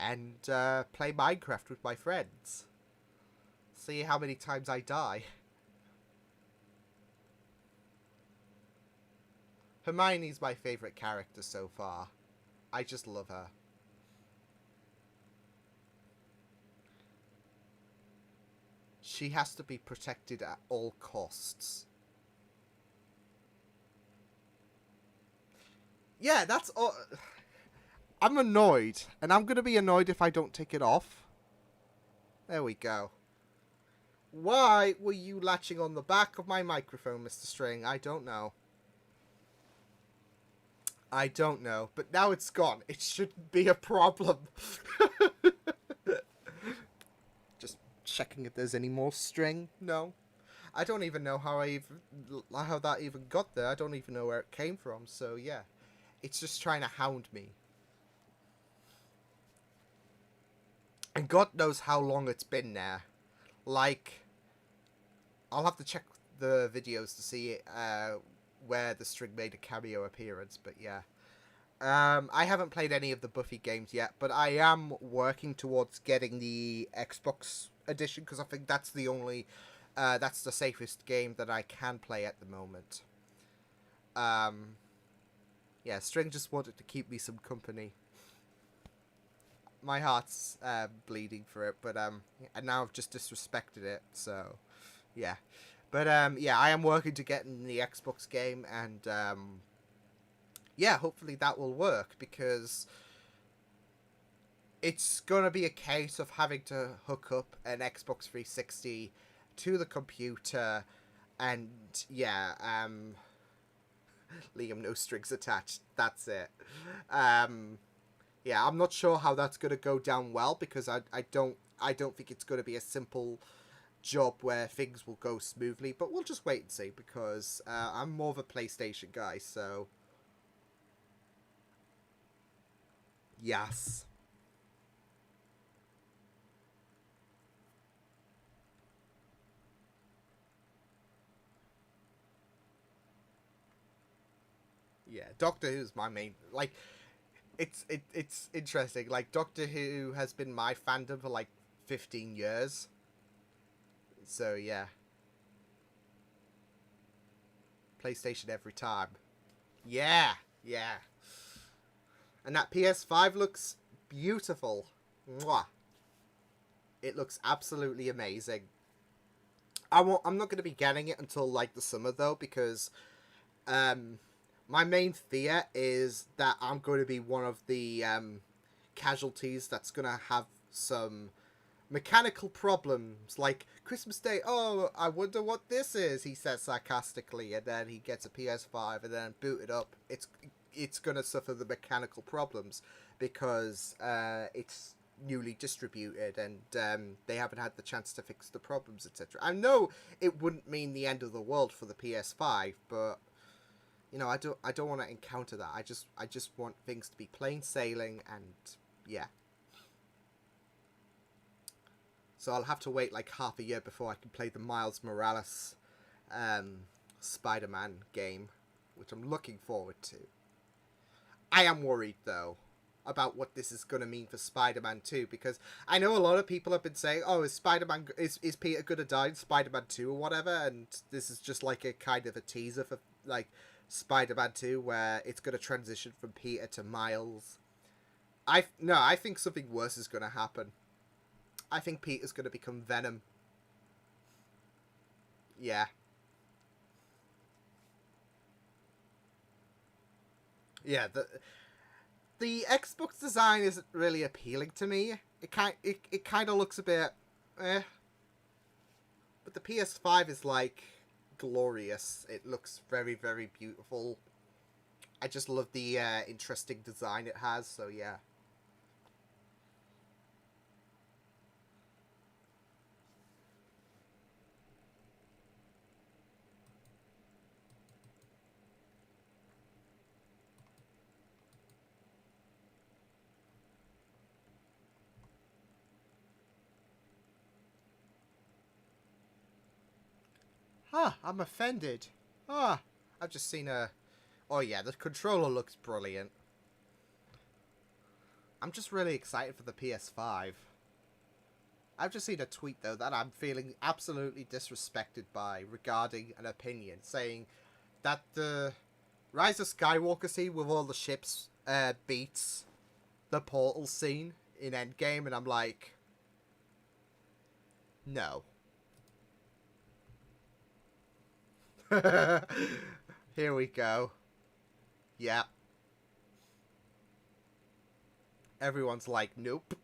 [SPEAKER 1] And play Minecraft with my friends. See how many times I die. Hermione's my favourite character so far. I just love her. She has to be protected at all costs. Yeah, that's all. I'm annoyed, and I'm gonna be annoyed if I don't take it off. There we go. Why were you latching on the back of my microphone, Mr. String? I don't know. I don't know, but now it's gone. It shouldn't be a problem. Just checking if there's any more string. No. I don't even know how that even got there. I don't even know where it came from. So yeah, it's just trying to hound me. And God knows how long it's been there. Like, I'll have to check the videos to see where the string made a cameo appearance. But yeah. I haven't played any of the Buffy games yet, but I am working towards getting the Xbox edition because I think that's that's the safest game that I can play at the moment. Um, yeah, String just wanted to keep me some company. My heart's bleeding for it, but and now I've just disrespected it, so yeah. But yeah, I am working to get in the Xbox game, and yeah, hopefully that will work because it's gonna be a case of having to hook up an Xbox 360 to the computer, and yeah, Liam, no strings attached. That's it. Yeah, I'm not sure how that's gonna go down well because I don't think it's gonna be a simple job where things will go smoothly. But we'll just wait and see because I'm more of a PlayStation guy. So yes. Yeah, Doctor Who's my main like. It's interesting. Like Doctor Who has been my fandom for like 15 years. So yeah, PlayStation every time. Yeah, yeah. And that PS5 looks beautiful. Mwah. It looks absolutely amazing. I'm not going to be getting it until like the summer though, because um, my main fear is that I'm going to be one of the casualties that's going to have some mechanical problems, like Christmas Day. Oh, I wonder what this is, he says sarcastically, and then he gets a PS5 and then boot it up. It's gonna suffer the mechanical problems because it's newly distributed and they haven't had the chance to fix the problems, etc. I know it wouldn't mean the end of the world for the PS5, but you know, I don't want to encounter that. I just want things to be plain sailing, and yeah. So I'll have to wait like half a year before I can play the Miles Morales Spider-Man game, which I'm looking forward to. I am worried though about what this is going to mean for Spider-Man 2, because I know a lot of people have been saying, "Oh, is Peter going to die in Spider-Man 2 or whatever?" And this is just like a kind of a teaser for like Spider-Man 2 where it's going to transition from Peter to Miles. I think something worse is going to happen. I think Peter's going to become Venom. Yeah. Yeah, the Xbox design isn't really appealing to me. It kind of looks a bit eh, but the PS5 is like glorious. It looks very very beautiful. I just love the interesting design it has, so yeah. Huh, I'm offended. Ah, I've just seen a oh yeah, the controller looks brilliant. I'm just really excited for the PS5. I've just seen a tweet though that I'm feeling absolutely disrespected by regarding an opinion saying that the Rise of Skywalker scene with all the ships beats the portal scene in Endgame, and I'm like, no. Here we go. Yeah. Everyone's like, nope.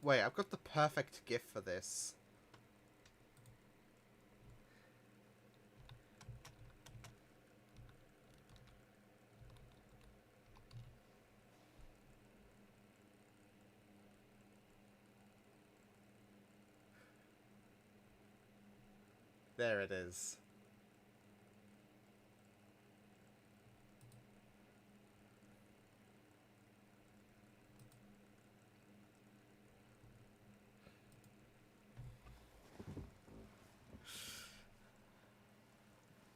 [SPEAKER 1] Wait, I've got the perfect gif for this. There it is.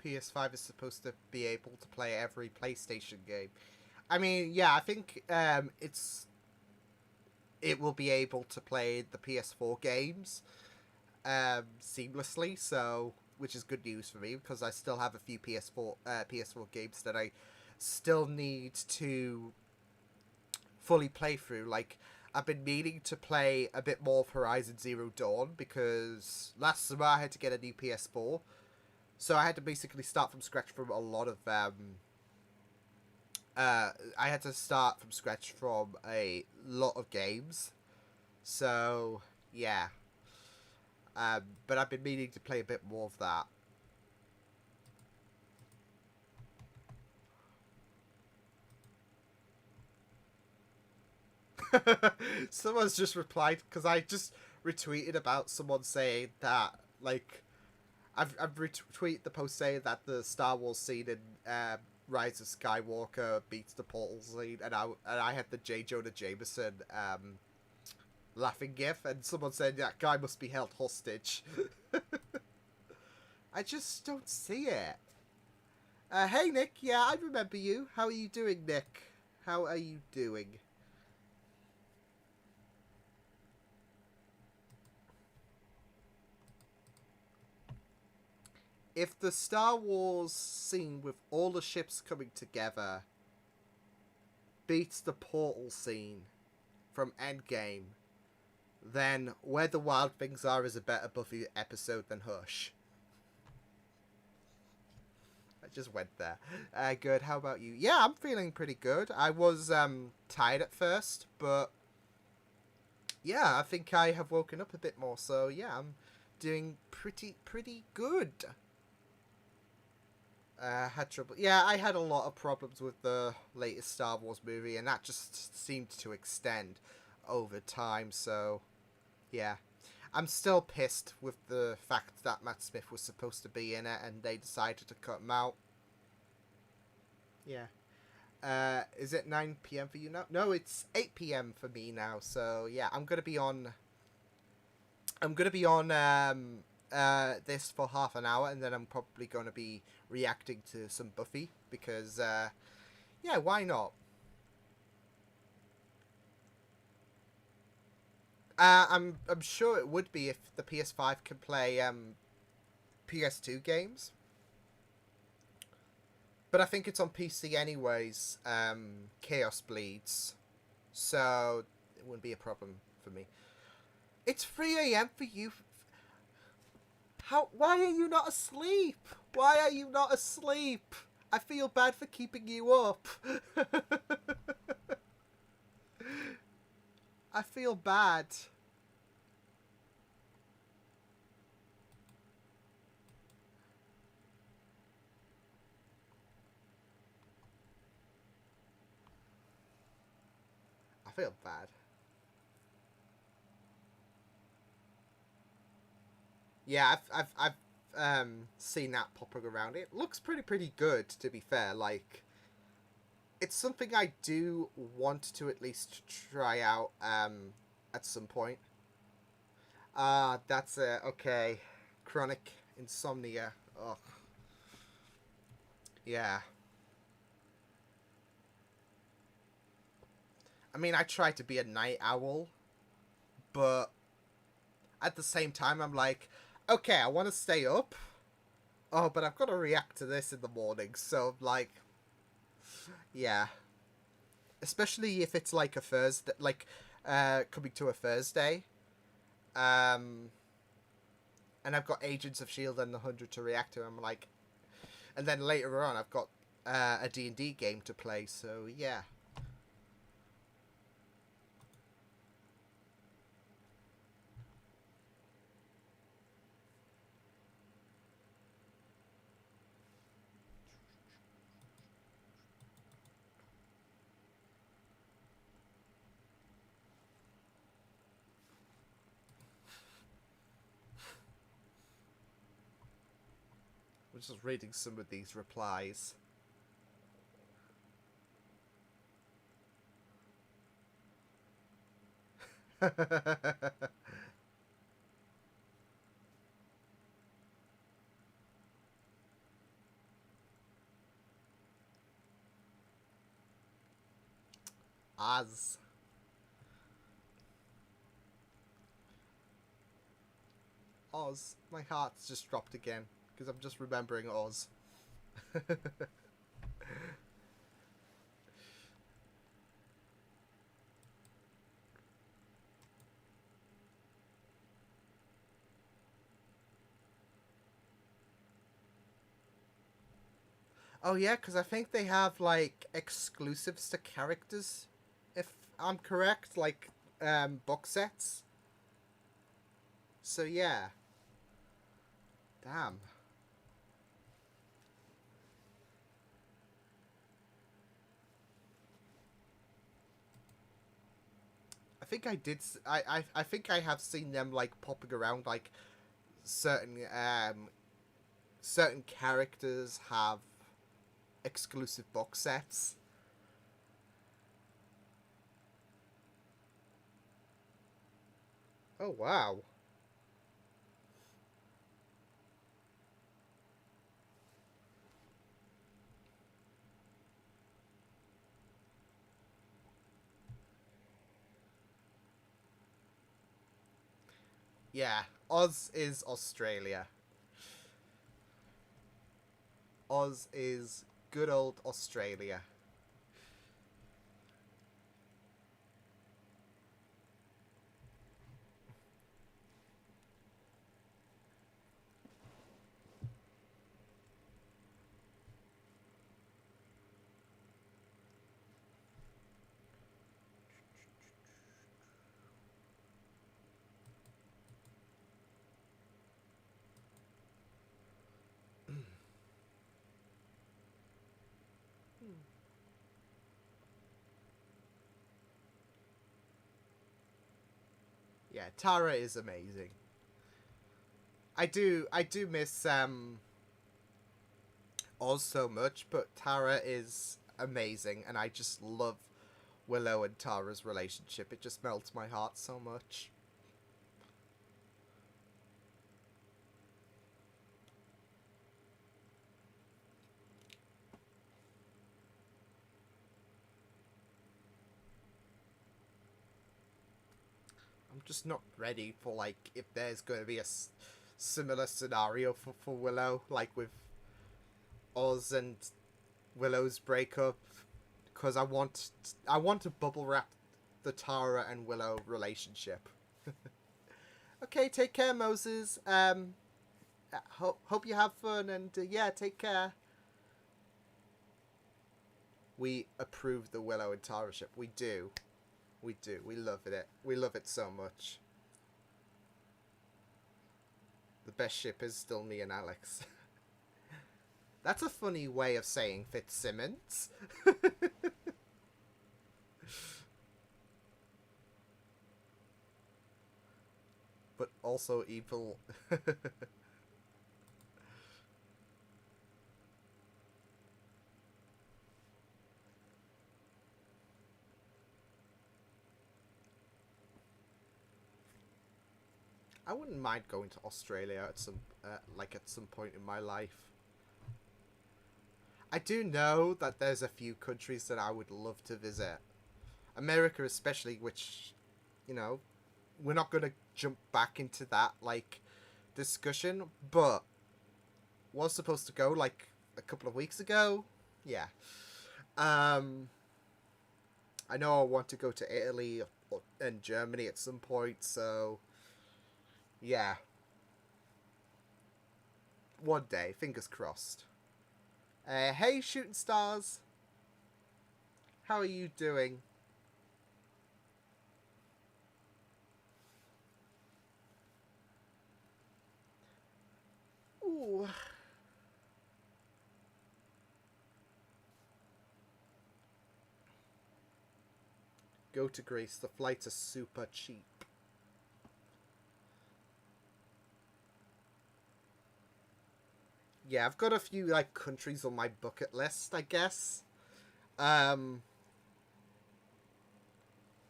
[SPEAKER 1] PS5 is supposed to be able to play every PlayStation game. I mean, yeah, I think it will be able to play the PS4 games seamlessly. So, which is good news for me because I still have a few PS4 games that I still need to fully play through. Like, I've been meaning to play a bit more of Horizon Zero Dawn because last summer I had to get a new PS4, so I had to basically start from scratch from a lot of I had to start from scratch from a lot of games. So yeah, but I've been meaning to play a bit more of that. Someone's just replied because I just retweeted about someone saying that like I've retweeted the post saying that the Star Wars scene in Rise of Skywalker beats the portal scene, and I had the J. Jonah Jameson laughing gif, and someone said that guy must be held hostage. I just don't see it. Hey Nick, yeah, I remember you. How are you doing, Nick? How are you doing? If the Star Wars scene with all the ships coming together beats the portal scene from Endgame, then Where the Wild Things Are is a better Buffy episode than Hush. I just went there. Good, how about you? Yeah, I'm feeling pretty good. I was tired at first, but yeah, I think I have woken up a bit more, so yeah, I'm doing pretty good. Had trouble. Yeah, I had a lot of problems with the latest Star Wars movie, and that just seemed to extend over time. So, yeah, I'm still pissed with the fact that Matt Smith was supposed to be in it, and they decided to cut him out. Yeah. Is it 9 p.m. for you now? No, it's 8 p.m. for me now. So yeah, I'm gonna be on. This for half an hour, and then I'm probably going to be reacting to some Buffy because, yeah, why not? I'm sure it would be if the PS5 can play PS2 games, but I think it's on PC anyways. Chaos Bleeds, so it wouldn't be a problem for me. It's 3 a.m. for you. How? Why are you not asleep? Why are you not asleep? I feel bad for keeping you up. I feel bad. I feel bad. Yeah, I've seen that popping around. It looks pretty good, to be fair. Like, it's something I do want to at least try out at some point. That's it. Okay, chronic insomnia. Ugh. Yeah. I mean, I try to be a night owl, but at the same time, I'm like, okay, I want to stay up. Oh, but I've got to react to this in the morning, so like, yeah. Especially if it's like a Thursday, like, coming to a Thursday. Um, and I've got Agents of Shield and the 100 to react to. I'm like, and then later on, I've got a D&D game to play. So yeah. I'm just reading some of these replies. Oz. Oz. My heart's just dropped again because I'm just remembering Oz. Oh yeah, because I think they have like exclusives to characters, if I'm correct, like box sets. So yeah, damn. I think I did. I think I have seen them like popping around. Like certain certain characters have exclusive box sets. Oh wow. Yeah, Oz is Australia. Oz is good old Australia. Yeah, Tara is amazing. I do miss Oz so much, but Tara is amazing, and I just love Willow and Tara's relationship. It just melts my heart so much. I'm just not ready for like if there's going to be a similar scenario for Willow, like with Oz and Willow's breakup, because I want to bubble wrap the Tara and Willow relationship. Okay, take care, Moses. Hope you have fun, and yeah, take care. We approve the Willow and Tara ship. We do. We do. We love it. We love it so much. The best ship is still me and Alex. That's a funny way of saying Fitzsimmons. But also evil. I wouldn't mind going to Australia at some point in my life. I do know that there's a few countries that I would love to visit. America especially, which, you know, we're not going to jump back into that like discussion, but was supposed to go like a couple of weeks ago. Yeah. Um I know I want to go to Italy and Germany at some point, so yeah, one day, fingers crossed. Hey, shooting stars, how are you doing? Ooh, go to Greece. The flights are super cheap. Yeah, I've got a few like countries on my bucket list, I guess. Um,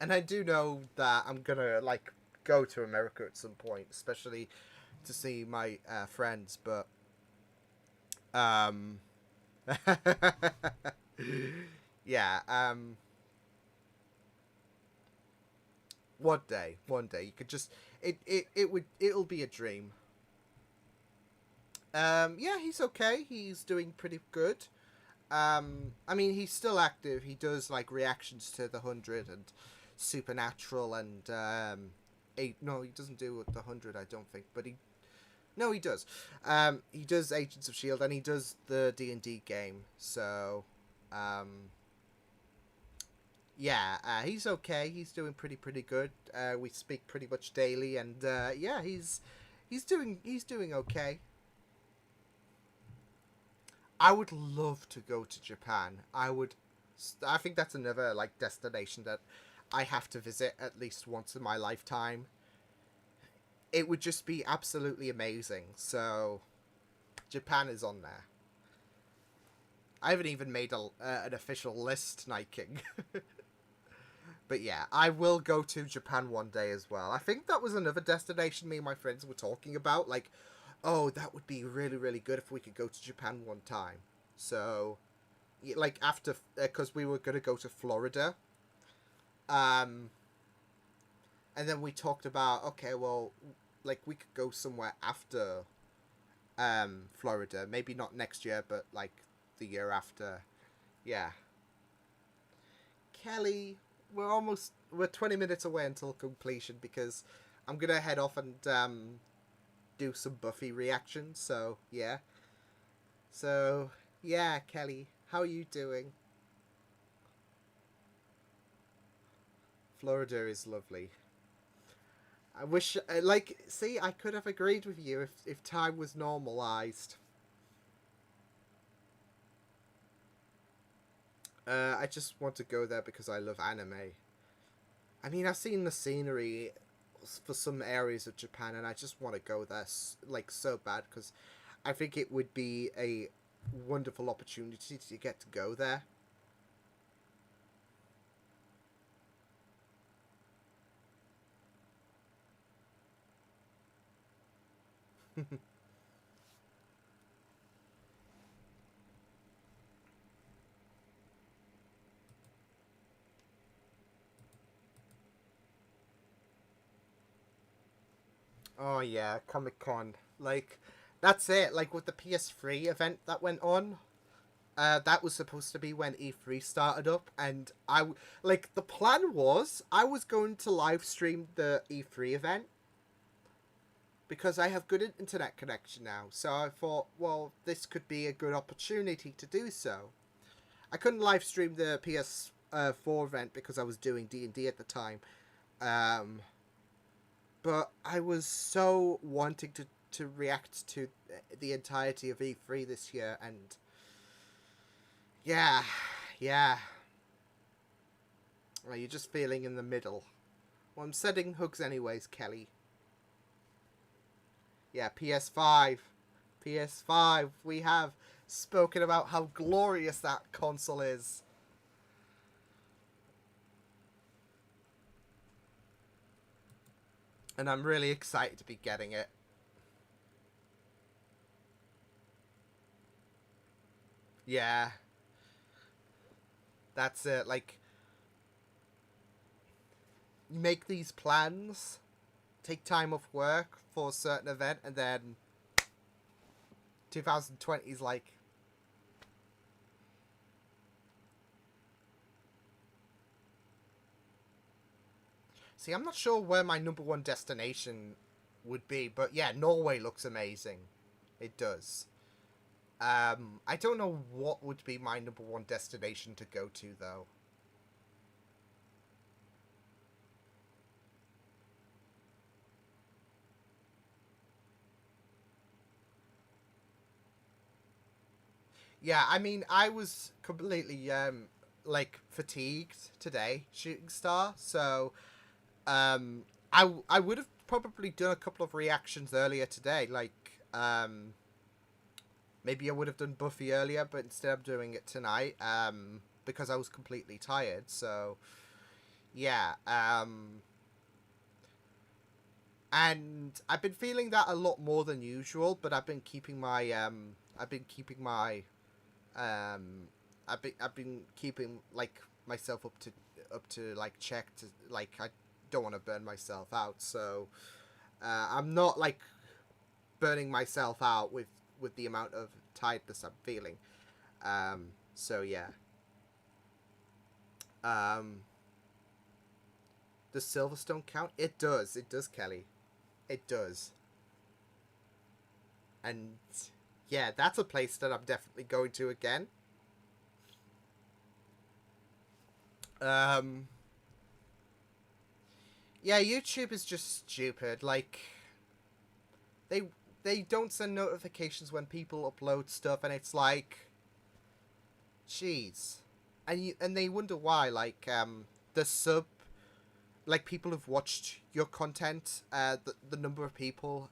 [SPEAKER 1] and I do know that I'm gonna like go to America at some point, especially to see my friends. But um, yeah, one day you could just it'll be a dream. Yeah, he's okay. He's doing pretty good. I mean, he's still active. He does like reactions to the 100 and Supernatural and eight. No, he doesn't do the 100. I don't think, but he no, he does. He does Agents of Shield and he does the D&D game. So, um, yeah, he's okay. He's doing pretty good. We speak pretty much daily, and yeah, he's doing okay. I would love to go to Japan. I think that's another like destination that I have to visit at least once in my lifetime. It would just be absolutely amazing. So Japan is on there. I haven't even made an official list, Night King. But yeah, I will go to Japan one day as well. I think that was another destination me and my friends were talking about. Like, oh, that would be really, really good if we could go to Japan one time. So, like, after, because we were going to go to Florida. Um, and then we talked about, okay, well, like, we could go somewhere after Florida. Maybe not next year, but, like, the year after. Yeah. Kelly, we're 20 minutes away until completion because I'm gonna head off and do some Buffy reactions. So yeah, Kelly, how are you doing? Florida is lovely. I wish, see, I could have agreed with you if time was normalized. I just want to go there because I love anime. I mean, I've seen the scenery for some areas of Japan, and I just want to go there like so bad because I think it would be a wonderful opportunity to get to go there. Oh yeah, Comic Con. Like, that's it. Like with the PS3 event that went on, that was supposed to be when E3 started up, and like the plan was I was going to live stream the E3 event because I have good internet connection now. So I thought, well, this could be a good opportunity to do so. I couldn't live stream the PS4 event because I was doing D&D at the time. Um, but I was so wanting to react to the entirety of E3 this year, and yeah, yeah. Well, you're just feeling in the middle. Well, I'm sending hugs anyways, Kelly. Yeah, PS5. PS5. We have spoken about how glorious that console is. And I'm really excited to be getting it. Yeah, that's it. Like, you make these plans, take time off work for a certain event, and then 2020 is like, see, I'm not sure where my number one destination would be, but yeah, Norway looks amazing. It does. I don't know what would be my number one destination to go to though. Yeah, I mean, I was completely like fatigued today shooting Star, so I would have probably done a couple of reactions earlier today, like maybe I would have done Buffy earlier, but instead I'm doing it tonight because I was completely tired. So yeah, and I've been feeling that a lot more than usual, but I've been keeping my um I've been keeping like myself up to like check to like I don't want to burn myself out, so I'm not like burning myself out with the amount of tiredness I'm feeling. So yeah. Um, does Silverstone count? It does. It does, Kelly. It does. And yeah, that's a place that I'm definitely going to again. Um, yeah, YouTube is just stupid. Like they they don't send notifications when people upload stuff, and it's like, jeez, and they wonder why. Like the sub, like people who've watched your content, the number of people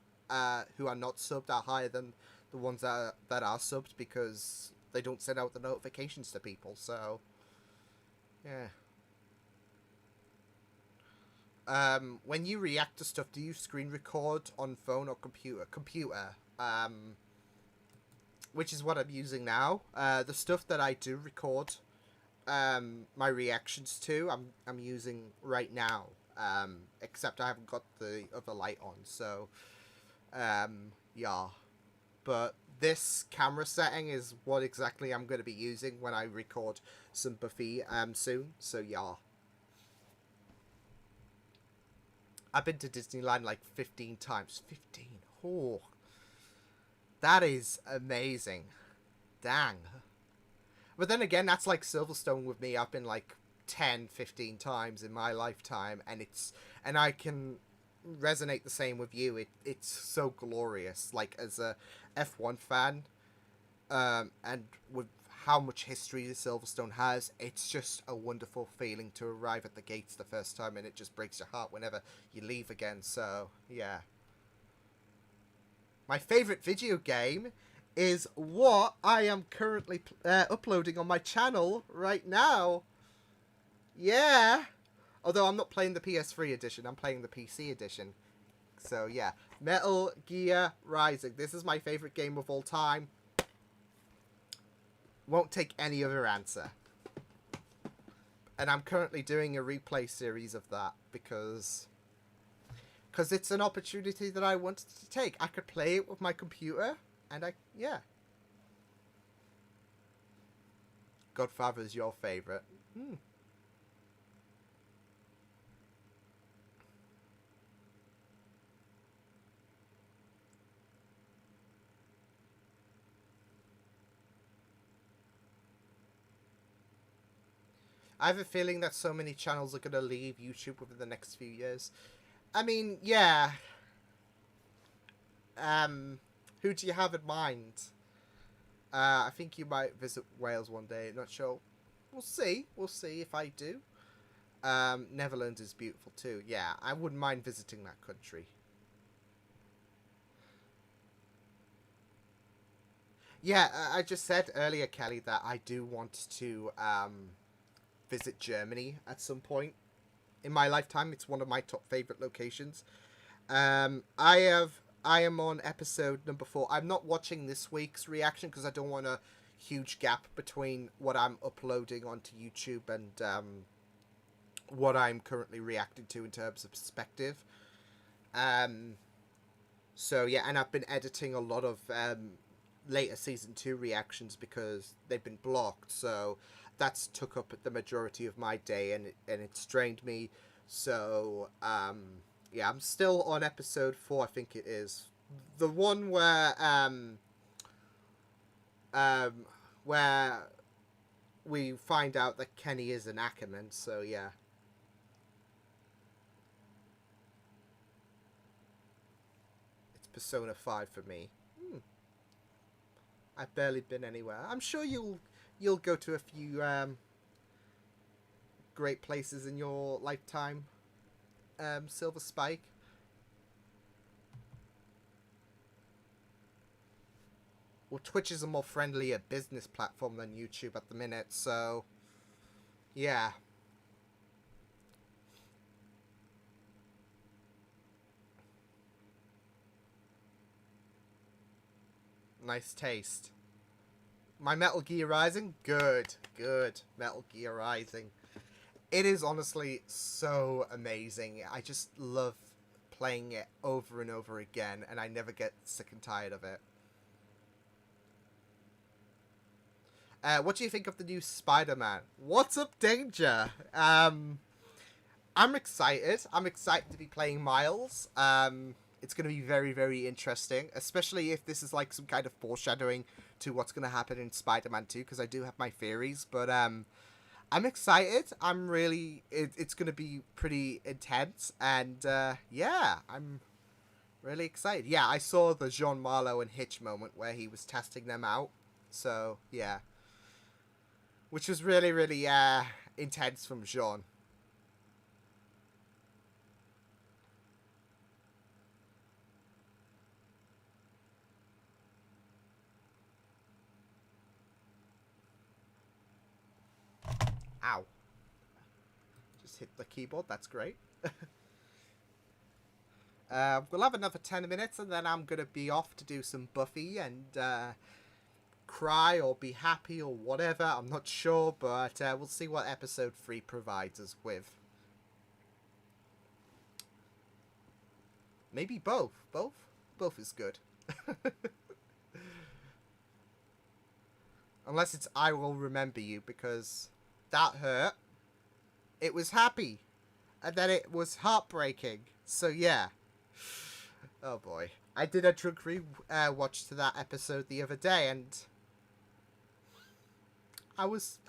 [SPEAKER 1] who are not subbed are higher than the ones that are subbed because they don't send out the notifications to people. So yeah. When you react to stuff, do you screen record on phone or computer? Computer. Which is what I'm using now. The stuff that I do record, my reactions to, I'm using right now. Except I haven't got the other light on, so yeah. But this camera setting is what exactly I'm going to be using when I record some Buffy soon. So yeah. I've been to Disneyland like 15 times. 15. Oh, that is amazing. Dang. But then again, that's like Silverstone with me. I've been like 10, 15 times in my lifetime, and I can resonate the same with you. It's so glorious. Like, as a F1 fan, and with how much history Silverstone has, it's just a wonderful feeling to arrive at the gates the first time, and it just breaks your heart whenever you leave again. So yeah. My favourite video game is what I am currently uploading on my channel right now. Yeah. Although I'm not playing the PS3 edition, I'm playing the PC edition. So yeah, Metal Gear Rising. This is my favourite game of all time. Won't take any other answer. And I'm currently doing a replay series of that because it's an opportunity that I wanted to take. I could play it with my computer, and yeah. Godfather is your favourite. I have a feeling that so many channels are going to leave YouTube within the next few years. I mean, yeah. Who do you have in mind? I think you might visit Wales one day. Not sure. We'll see. We'll see if I do. Netherlands is beautiful too. Yeah, I wouldn't mind visiting that country. Yeah, I just said earlier, Kelly, that I do want to visit Germany at some point in my lifetime. It's one of my top favorite locations. I am on episode number 4. I'm not watching this week's reaction because I don't want a huge gap between what I'm uploading onto YouTube and what I'm currently reacting to in terms of perspective. So yeah, and I've been editing a lot of later season 2 reactions because they've been blocked. So that's took up the majority of my day, and it strained me. So yeah, I'm still on episode 4, I think it is. The one where we find out that Kenny is an Ackerman, so yeah. It's Persona 5 for me. I've barely been anywhere. I'm sure you'll go to a few great places in your lifetime, Silver Spike. Well, Twitch is a more friendlier business platform than YouTube at the minute, so yeah. Nice taste. My Metal Gear Rising? Good. Metal Gear Rising. It is honestly so amazing. I just love playing it over and over again, and I never get sick and tired of it. What do you think of the new Spider-Man? What's up, Danger? I'm excited. I'm excited to be playing Miles. It's going to be very, very interesting, especially if this is like some kind of foreshadowing to what's going to happen in Spider-Man 2, because I do have my theories, but I'm excited. It's going to be pretty intense, and yeah, I'm really excited. Yeah, I saw the Jean Marlowe and Hitch moment where he was testing them out, so yeah. Which was really, really intense from Jean. Ow. Just hit the keyboard. That's great. We'll have another 10 minutes and then I'm going to be off to do some Buffy and cry or be happy or whatever. I'm not sure, but we'll see what episode 3 provides us with. Maybe both. Both is good. Unless it's I Will Remember You, because that hurt. It was happy. And then it was heartbreaking. So yeah. Oh boy. I did a drunk watch to that episode the other day and I was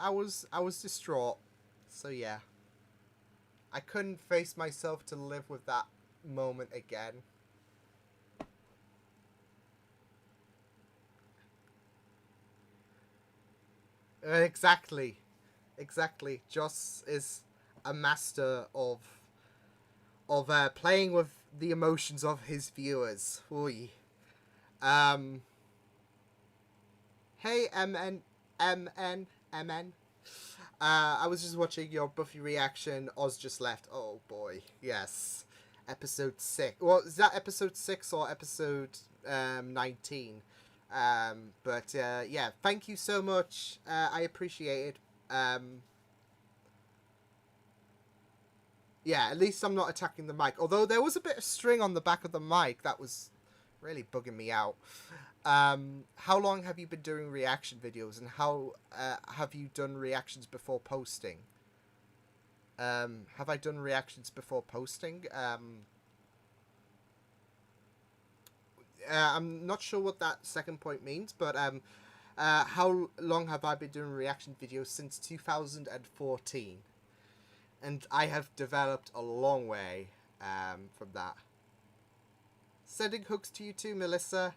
[SPEAKER 1] distraught. So yeah. I couldn't face myself to live with that moment again. Exactly. Joss is a master of playing with the emotions of his viewers. Oy. Hey MN. I was just watching your Buffy reaction. Oz just left. Oh boy, yes. Episode 6. Well, is that episode 6 or episode 19? But yeah, thank you so much. I appreciate it. Yeah, at least I'm not attacking the mic. Although there was a bit of string on the back of the mic that was really bugging me out. How long have you been doing reaction videos, and how have you done reactions before posting? Have I done reactions before posting? I'm not sure what that second point means, but how long have I been doing reaction videos? Since 2014. And I have developed a long way from that. Sending hooks to you too, Melissa.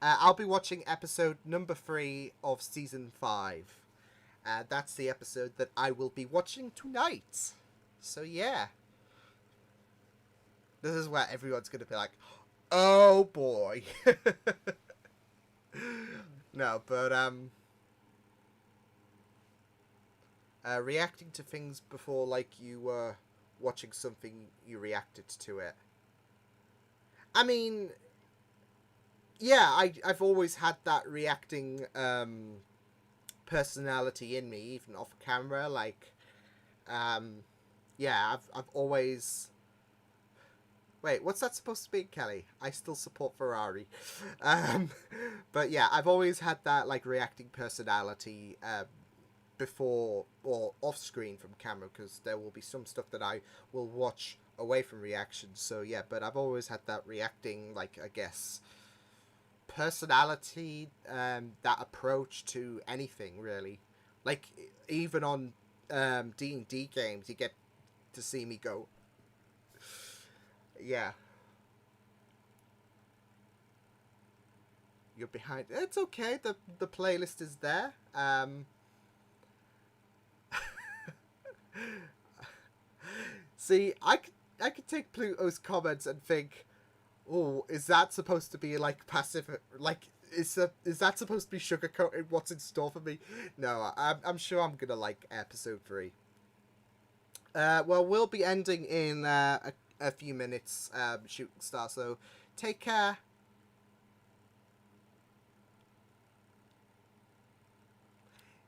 [SPEAKER 1] I'll be watching episode number 3 of season 5. That's the episode that I will be watching tonight. So yeah. This is where everyone's going to be like, oh boy. No, but reacting to things before, like you were watching something, you reacted to it. I mean, yeah, I've always had that reacting personality in me, even off camera. Like, yeah, I've always. Wait, what's that supposed to be, Kelly? I still support Ferrari. But yeah, I've always had that like reacting personality before or off screen from camera, because there will be some stuff that I will watch away from reactions. So yeah, but I've always had that reacting, like, I guess, personality, that approach to anything really. Like even on D&D games, you get to see me go. Yeah. You're behind. It's okay. The playlist is there. See, I could take Pluto's comments and think, oh, is that supposed to be like passive? Like, is that supposed to be sugarcoating what's in store for me? No, I'm sure I'm gonna like episode 3. Well, we'll be ending in a few minutes, Shooting Star. So take care.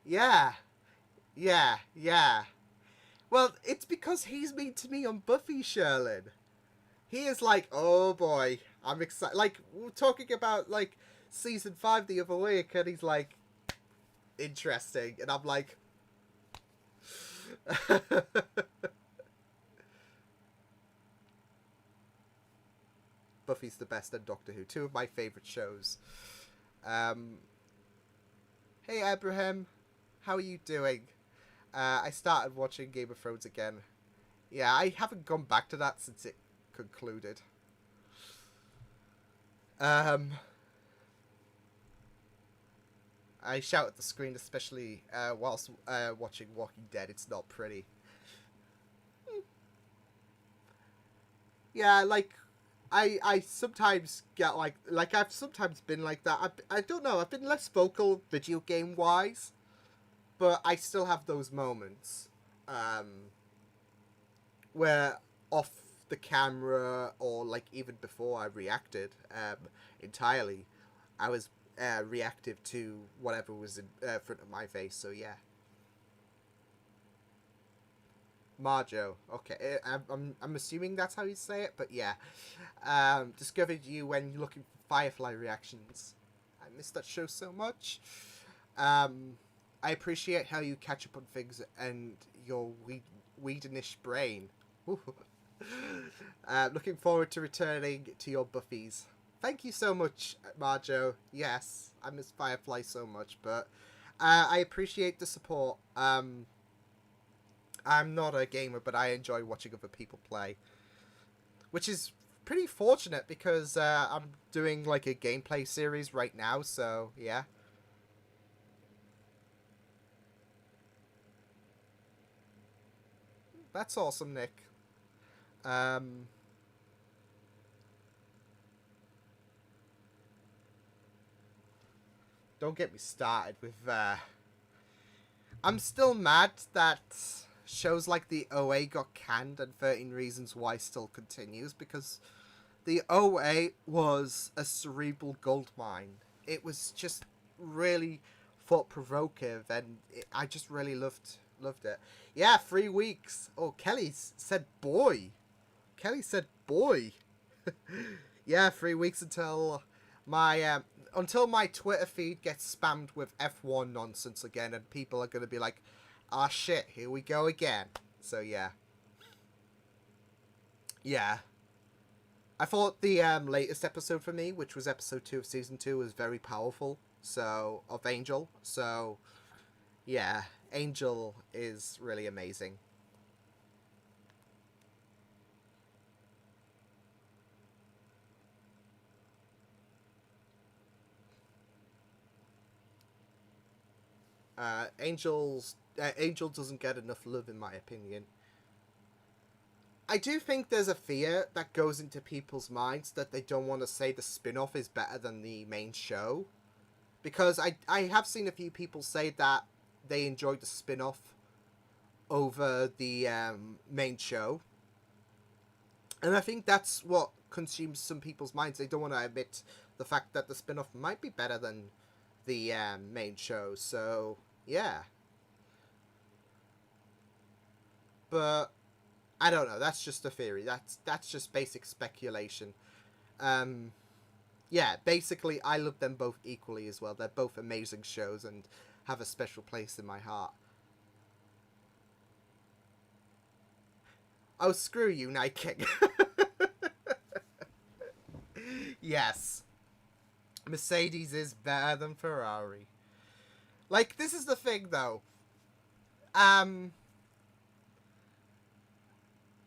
[SPEAKER 1] Yeah. Well, it's because he's mean to me on Buffy, Sherlin. He is like, oh boy, I'm excited. Like, we were talking about, like, season 5 the other week, and he's like, interesting. And I'm like, Buffy's the best, and Doctor Who, 2 of my favourite shows. Hey, Abraham, how are you doing? I started watching Game of Thrones again. Yeah, I haven't gone back to that since it concluded. I shout at the screen, especially whilst watching Walking Dead. It's not pretty. Yeah, like, I sometimes get like I've sometimes been like that. I don't know. I've been less vocal video game wise, but I still have those moments where off the camera or like even before I reacted entirely, I was reactive to whatever was in front of my face. So yeah, Marjo. Okay, I'm assuming that's how you say it, but yeah. Discovered you when looking for Firefly reactions. I miss that show so much. Um, I appreciate how you catch up on things and your Whedonish brain. Looking forward to returning to your Buffies. Thank you so much, Marjo. Yes, I miss Firefly so much, but I appreciate the support. I'm not a gamer, but I enjoy watching other people play, which is pretty fortunate because I'm doing like a gameplay series right now. So yeah, that's awesome, Nick. Um, don't get me started with. I'm still mad that shows like the OA got canned and 13 Reasons Why still continues because the OA was a cerebral goldmine. It was just really thought provoking, and I just really loved it. Yeah, 3 weeks. Oh, Kelly said boy. Kelly said boy. Yeah, 3 weeks until my Twitter feed gets spammed with F1 nonsense again, and people are gonna be like, "Ah, shit, here we go again." So yeah, yeah. I thought the latest episode for me, which was episode 2 of season 2, was very powerful. So of Angel. So yeah, Angel is really amazing. Angel doesn't get enough love in my opinion. I do think there's a fear that goes into people's minds that they don't want to say the spin-off is better than the main show, because I have seen a few people say that they enjoyed the spin-off over the main show, and I think that's what consumes some people's minds. They don't want to admit the fact that the spin-off might be better than the main show. So yeah, but I don't know. That's just a theory. That's just basic speculation. Um, yeah, basically, I love them both equally as well. They're both amazing shows and have a special place in my heart. Oh, screw you, Night King. Yes, Mercedes is better than Ferrari. Like, this is the thing, though. Um,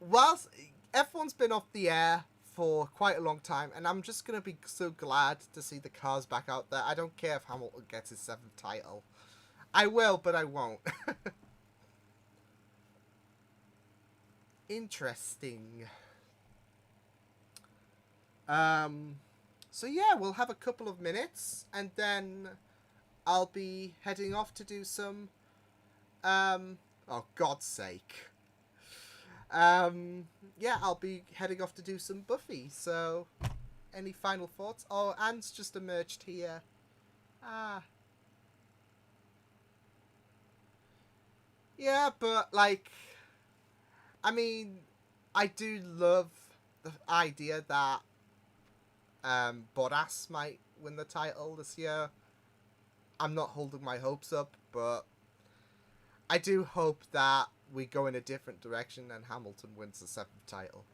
[SPEAKER 1] whilst F1's been off the air for quite a long time, and I'm just gonna be so glad to see the cars back out there. I don't care if Hamilton gets his 7th title. I will, but I won't. Interesting. Um, so yeah, we'll have a couple of minutes, and then I'll be heading off to do some. Oh God's sake. Yeah, I'll be heading off to do some Buffy. So, any final thoughts? Oh, Anne's just emerged here. Ah, yeah, but like, I mean, I do love the idea that Boras might win the title this year. I'm not holding my hopes up, but I do hope that we go in a different direction and Hamilton wins the 7th title.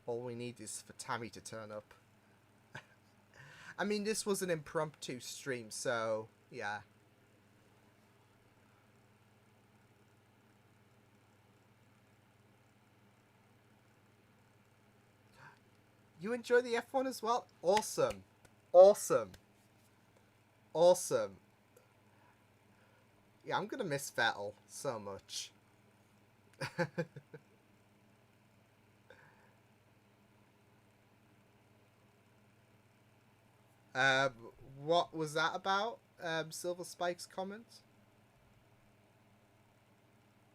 [SPEAKER 1] All we need is for Tammy to turn up. I mean, this was an impromptu stream, so yeah. You enjoy the F1 as well? Awesome. Awesome. Awesome. Yeah, I'm gonna miss Vettel so much. Um, what was that about? Silver Spike's comment?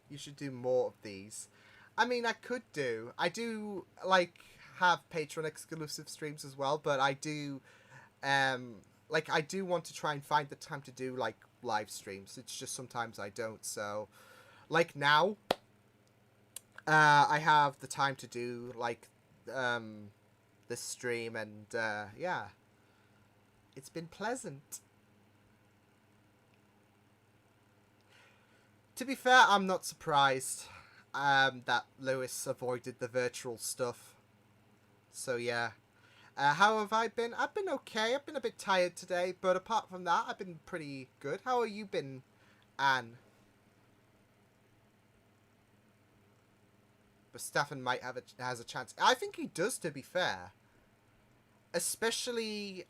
[SPEAKER 1] You should do more of these. I mean, I could do. I do like have Patreon exclusive streams as well, but I do um I do want to try and find the time to do like live streams. It's just sometimes I don't. So like now, I have the time to do like um this stream, and yeah, it's been pleasant. To be fair, I'm not surprised that Lewis avoided the virtual stuff. So yeah. How have I been? I've been okay. I've been a bit tired today, but apart from that, I've been pretty good. How have you been, Anne? But Stefan might has a chance. I think he does, to be fair. Especially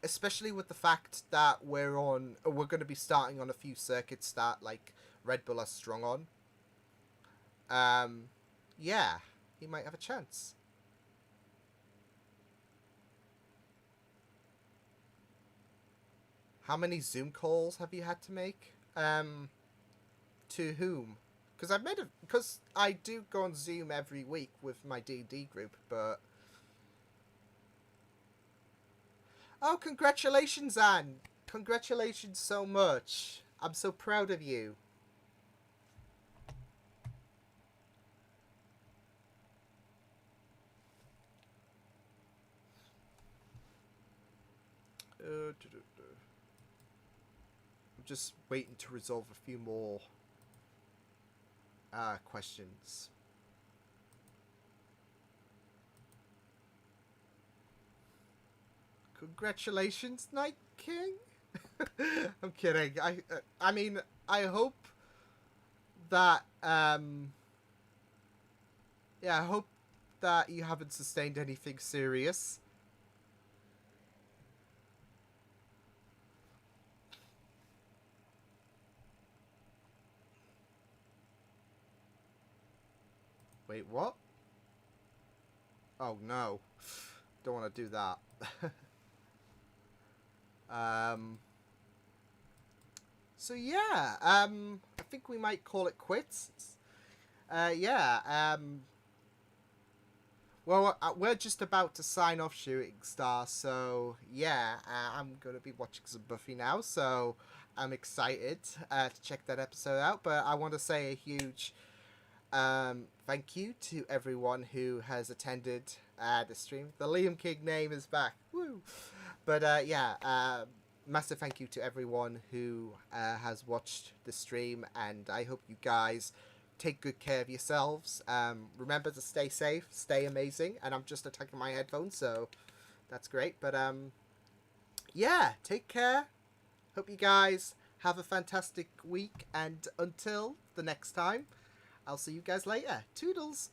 [SPEAKER 1] especially with the fact that we're going to be starting on a few circuits that like Red Bull are strong on. Yeah, he might have a chance. How many Zoom calls have you had to make? To whom? Because I do go on Zoom every week with my D&D group, but oh, congratulations, Anne! Congratulations so much. I'm so proud of you. I'm just waiting to resolve a few more questions. Congratulations, Night King. I'm kidding. I mean, I hope that yeah, I hope that you haven't sustained anything serious. Wait, what? Oh no. Don't want to do that. um So yeah, I think we might call it quits. Yeah, well, we're just about to sign off Shooting Star, so yeah, I'm going to be watching some Buffy now, so I'm excited to check that episode out. But I want to say a huge thank you to everyone who has attended the stream. The Liam King name is back. Woo! But yeah, massive thank you to everyone who has watched the stream, and I hope you guys take good care of yourselves. Remember to stay safe, stay amazing, and I'm just attacking my headphones, so that's great. But yeah, take care. Hope you guys have a fantastic week, and until the next time, I'll see you guys later. Toodles!